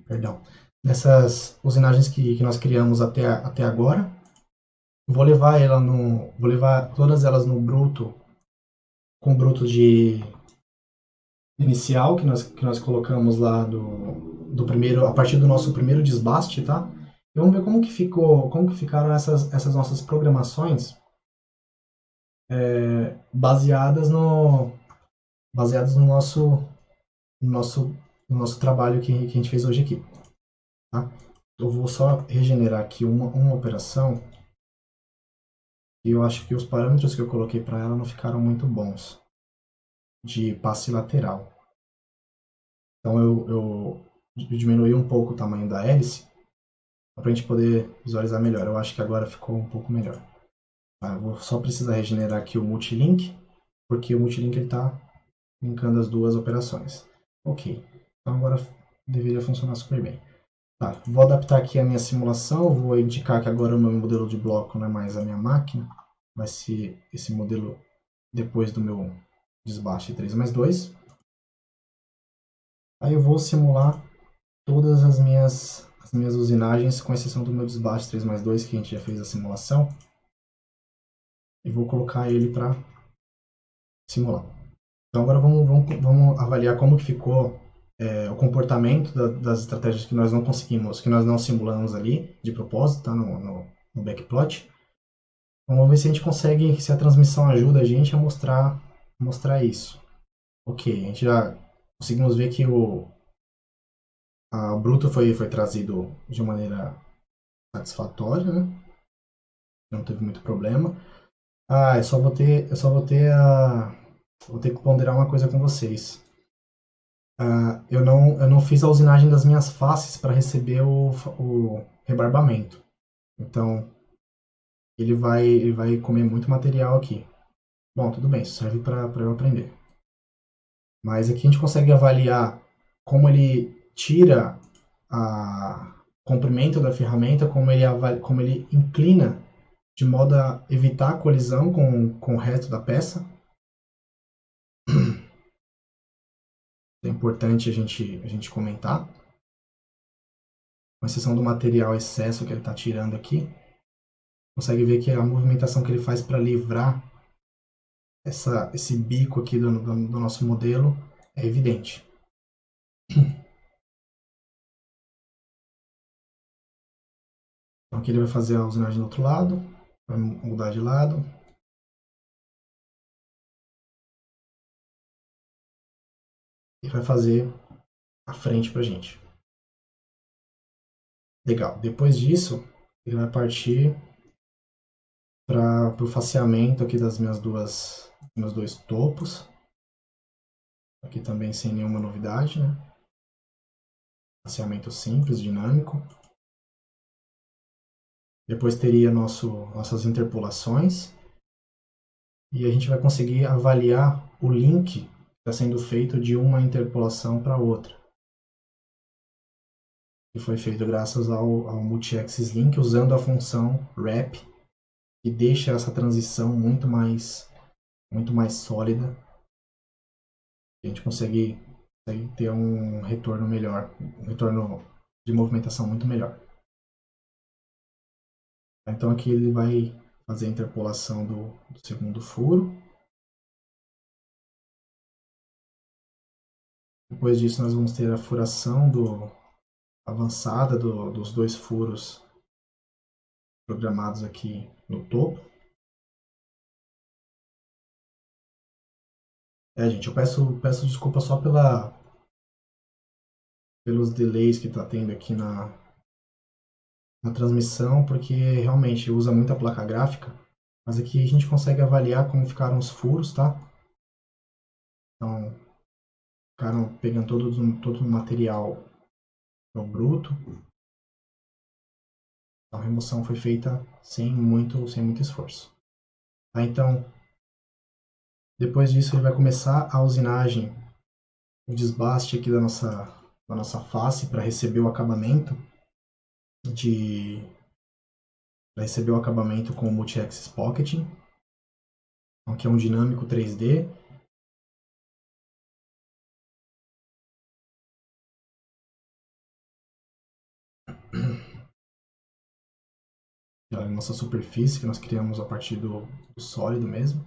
perdão, dessas usinagens que nós criamos até agora. Vou levar todas elas no bruto, com o bruto de inicial que nós colocamos lá do primeiro, a partir do nosso primeiro desbaste, tá? E vamos ver como que ficaram essas nossas programações baseadas no nosso trabalho que a gente fez hoje aqui, tá? Eu vou só regenerar aqui uma operação e eu acho que os parâmetros que eu coloquei para ela não ficaram muito bons de passe lateral. Então eu diminuí um pouco o tamanho da hélice para a gente poder visualizar melhor. Eu acho que agora ficou um pouco melhor. Tá, eu vou só precisar regenerar aqui o multilink, porque o multilink está linkando as duas operações. Ok, então agora deveria funcionar super bem. Tá, vou adaptar aqui a minha simulação, vou indicar que agora o meu modelo de bloco não é mais a minha máquina, vai ser esse modelo depois do meu desbaste 3+2. Aí eu vou simular todas as minhas usinagens, com exceção do meu desbaste 3+2, que a gente já fez a simulação. E vou colocar ele para simular. Então agora vamos avaliar como que ficou o comportamento das estratégias que nós não conseguimos, que nós não simulamos ali de propósito, tá? No backplot. Vamos ver se a gente consegue, se a transmissão ajuda a gente a mostrar isso. Ok, a gente já conseguimos ver que o bruto foi trazido de maneira satisfatória, né? Não teve muito problema. Eu só vou ter que ponderar uma coisa com vocês. Eu não fiz a usinagem das minhas faces para receber o rebarbamento. Então, ele vai comer muito material aqui. Bom, tudo bem, isso serve para eu aprender. Mas aqui a gente consegue avaliar como ele tira o comprimento da ferramenta, como ele inclina de modo a evitar a colisão com o resto da peça. É importante a gente comentar. Com exceção do material excesso que ele está tirando aqui, consegue ver que a movimentação que ele faz para livrar esse bico aqui do nosso modelo é evidente. Então aqui ele vai fazer a usinagem do outro lado, vai mudar de lado. E vai fazer a frente pra gente. Legal. Depois disso, ele vai partir para o faceamento aqui das meus dois topos. Aqui também sem nenhuma novidade, né? Faceamento simples, dinâmico. Depois teria nossas interpolações. E a gente vai conseguir avaliar o link que está sendo feito de uma interpolação para outra. Que foi feito graças ao multi-axis link, usando a função wrap, que deixa essa transição muito mais sólida. A gente consegue ter um retorno melhor, um retorno de movimentação muito melhor. Então aqui ele vai fazer a interpolação do segundo furo. Depois disso nós vamos ter a furação avançada dos dois furos programados aqui no topo. Gente, eu peço desculpa só pelos delays que está tendo aqui na transmissão, porque realmente usa muita placa gráfica, mas aqui a gente consegue avaliar como ficaram os furos, tá? Então, ficaram pegando todo o material no bruto. A remoção foi feita sem muito esforço. Tá? Então, depois disso ele vai começar a usinagem, o desbaste aqui da nossa face para receber o acabamento com o Multi-Axis Pocketing, que é um dinâmico 3D. A nossa superfície que nós criamos a partir do sólido mesmo.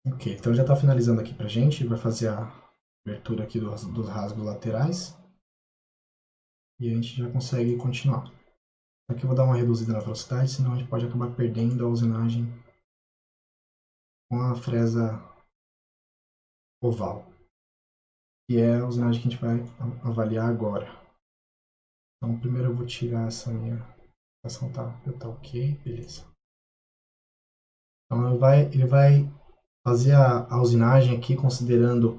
Ok, então já está finalizando aqui pra gente, vai fazer a abertura aqui dos rasgos laterais e a gente já consegue continuar. Aqui eu vou dar uma reduzida na velocidade, senão a gente pode acabar perdendo a usinagem com a fresa oval, que é a usinagem que a gente vai avaliar agora. Então primeiro eu vou tirar essa minha ação, tá ok, beleza. Então ele vai fazer a usinagem aqui considerando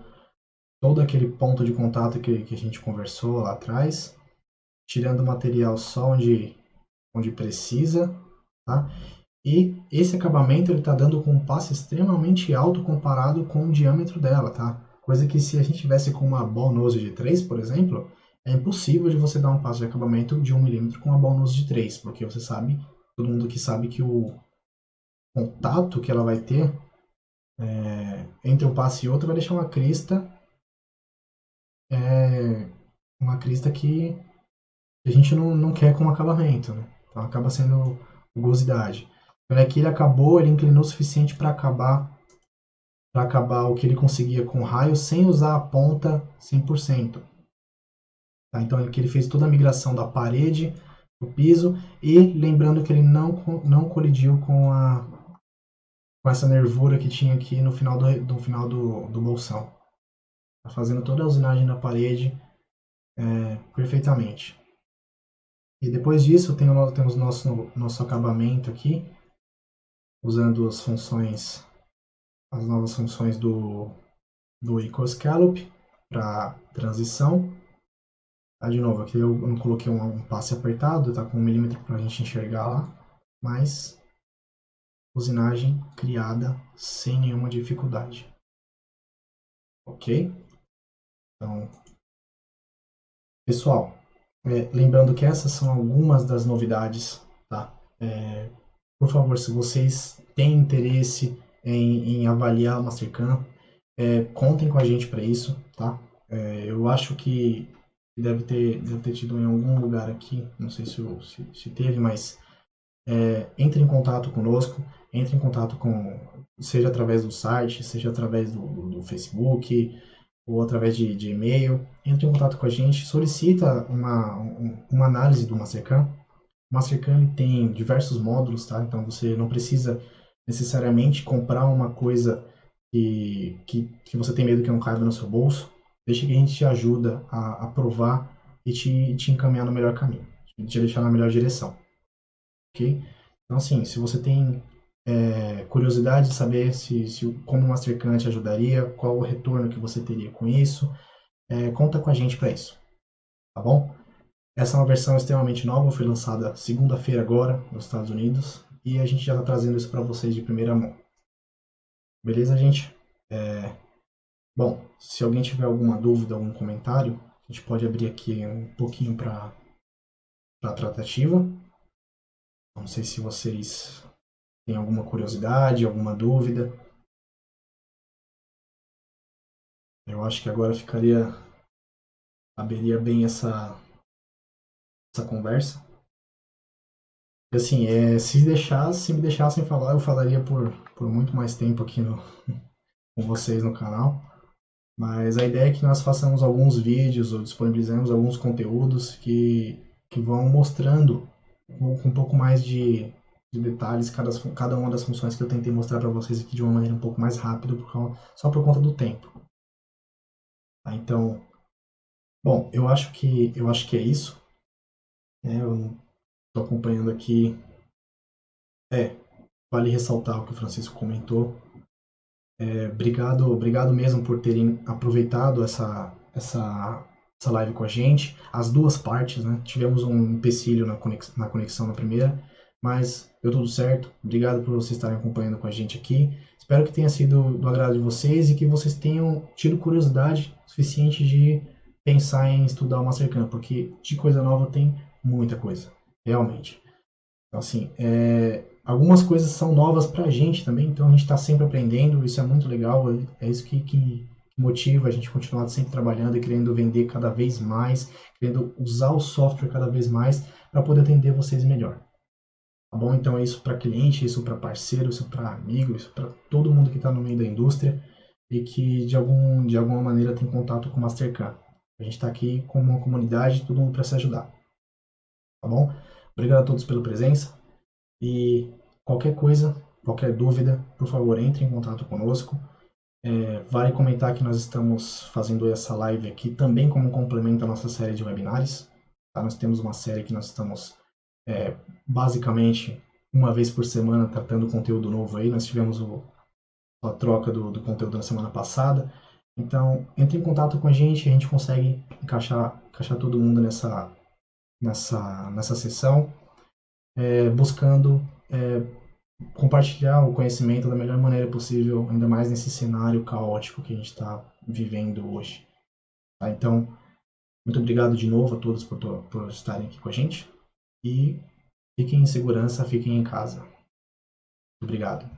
todo aquele ponto de contato que a gente conversou lá atrás, tirando o material só onde precisa, tá? E esse acabamento ele está dando um passo extremamente alto comparado com o diâmetro dela, tá? Coisa que se a gente tivesse com uma ball nose de 3, por exemplo, é impossível de você dar um passo de acabamento de 1 milímetro com uma ball nose de 3, porque você sabe, todo mundo que sabe que o contato que ela vai ter entre um passo e outro vai deixar uma crista que a gente não quer como acabamento, né? Então acaba sendo rugosidade. Então aqui ele inclinou o suficiente para acabar o que ele conseguia com o raio sem usar a ponta 100%. Tá? Então aqui ele fez toda a migração da parede para o piso e lembrando que ele não colidiu com essa nervura que tinha aqui no final do bolsão. Tá fazendo toda a usinagem na parede perfeitamente. E depois disso temos nosso acabamento aqui, usando as novas funções do Scallop para transição. De novo, aqui eu não coloquei um passe apertado, tá com 1 milímetro para a gente enxergar lá, mas usinagem criada sem nenhuma dificuldade. Ok? Então, pessoal, lembrando que essas são algumas das novidades, tá? Por favor, se vocês têm interesse em avaliar o Mastercam, contem com a gente para isso, tá? Eu acho que deve ter tido em algum lugar aqui, não sei se teve, mas entre em contato conosco, entre em contato seja através do site, seja através do Facebook, ou através de e-mail, entre em contato com a gente, solicita uma análise do Mastercam. O Mastercam ele tem diversos módulos, tá? Então você não precisa necessariamente comprar uma coisa que você tem medo que não caiba no seu bolso. Deixa que a gente te ajuda a provar e te encaminhar no melhor caminho, te deixar na melhor direção, ok? Então, assim, se você tem curiosidade de saber como o Mastercam te ajudaria, qual o retorno que você teria com isso, conta com a gente para isso, tá bom? Essa é uma versão extremamente nova, foi lançada segunda-feira agora nos Estados Unidos e a gente já está trazendo isso para vocês de primeira mão. Beleza, gente? Bom, se alguém tiver alguma dúvida, algum comentário, a gente pode abrir aqui um pouquinho para a tratativa. Não sei se vocês têm alguma curiosidade, alguma dúvida. Eu acho que agora caberia bem essa conversa. Assim, se me deixassem falar, eu falaria por muito mais tempo aqui com vocês no canal. Mas a ideia é que nós façamos alguns vídeos ou disponibilizemos alguns conteúdos que vão mostrando com um pouco mais de detalhes cada uma das funções que eu tentei mostrar para vocês aqui de uma maneira um pouco mais rápida, só por conta do tempo. Tá? Então, bom, eu acho que é isso. Eu estou acompanhando aqui. É, vale ressaltar o que o Francisco comentou. Obrigado mesmo por terem aproveitado essa live com a gente. As duas partes, né? Tivemos um empecilho na conexão na primeira, mas deu tudo certo. Obrigado por vocês estarem acompanhando com a gente aqui. Espero que tenha sido do agrado de vocês e que vocês tenham tido curiosidade suficiente de pensar em estudar o Mastercam, porque de coisa nova tem muita coisa, realmente. Então, assim, algumas coisas são novas para a gente também, então a gente está sempre aprendendo, isso é muito legal, é isso que motiva a gente continuar sempre trabalhando e querendo vender cada vez mais, querendo usar o software cada vez mais para poder atender vocês melhor. Tá bom? Então é isso para cliente, isso para parceiro, isso para amigo, isso para todo mundo que está no meio da indústria e que de alguma maneira tem contato com o Mastercard. A gente está aqui como uma comunidade, todo mundo para se ajudar. Tá bom? Obrigado a todos pela presença. E qualquer coisa, qualquer dúvida, por favor, entre em contato conosco. Vale comentar que nós estamos fazendo essa live aqui também como um complemento à nossa série de webinários. Tá? Nós temos uma série que nós estamos basicamente uma vez por semana tratando conteúdo novo aí. Nós tivemos a troca do conteúdo na semana passada. Então, entre em contato com a gente consegue encaixar todo mundo nessa sessão, buscando compartilhar o conhecimento da melhor maneira possível, ainda mais nesse cenário caótico que a gente está vivendo hoje. Tá? Então, muito obrigado de novo a todos por estarem aqui com a gente e fiquem em segurança, fiquem em casa. Obrigado.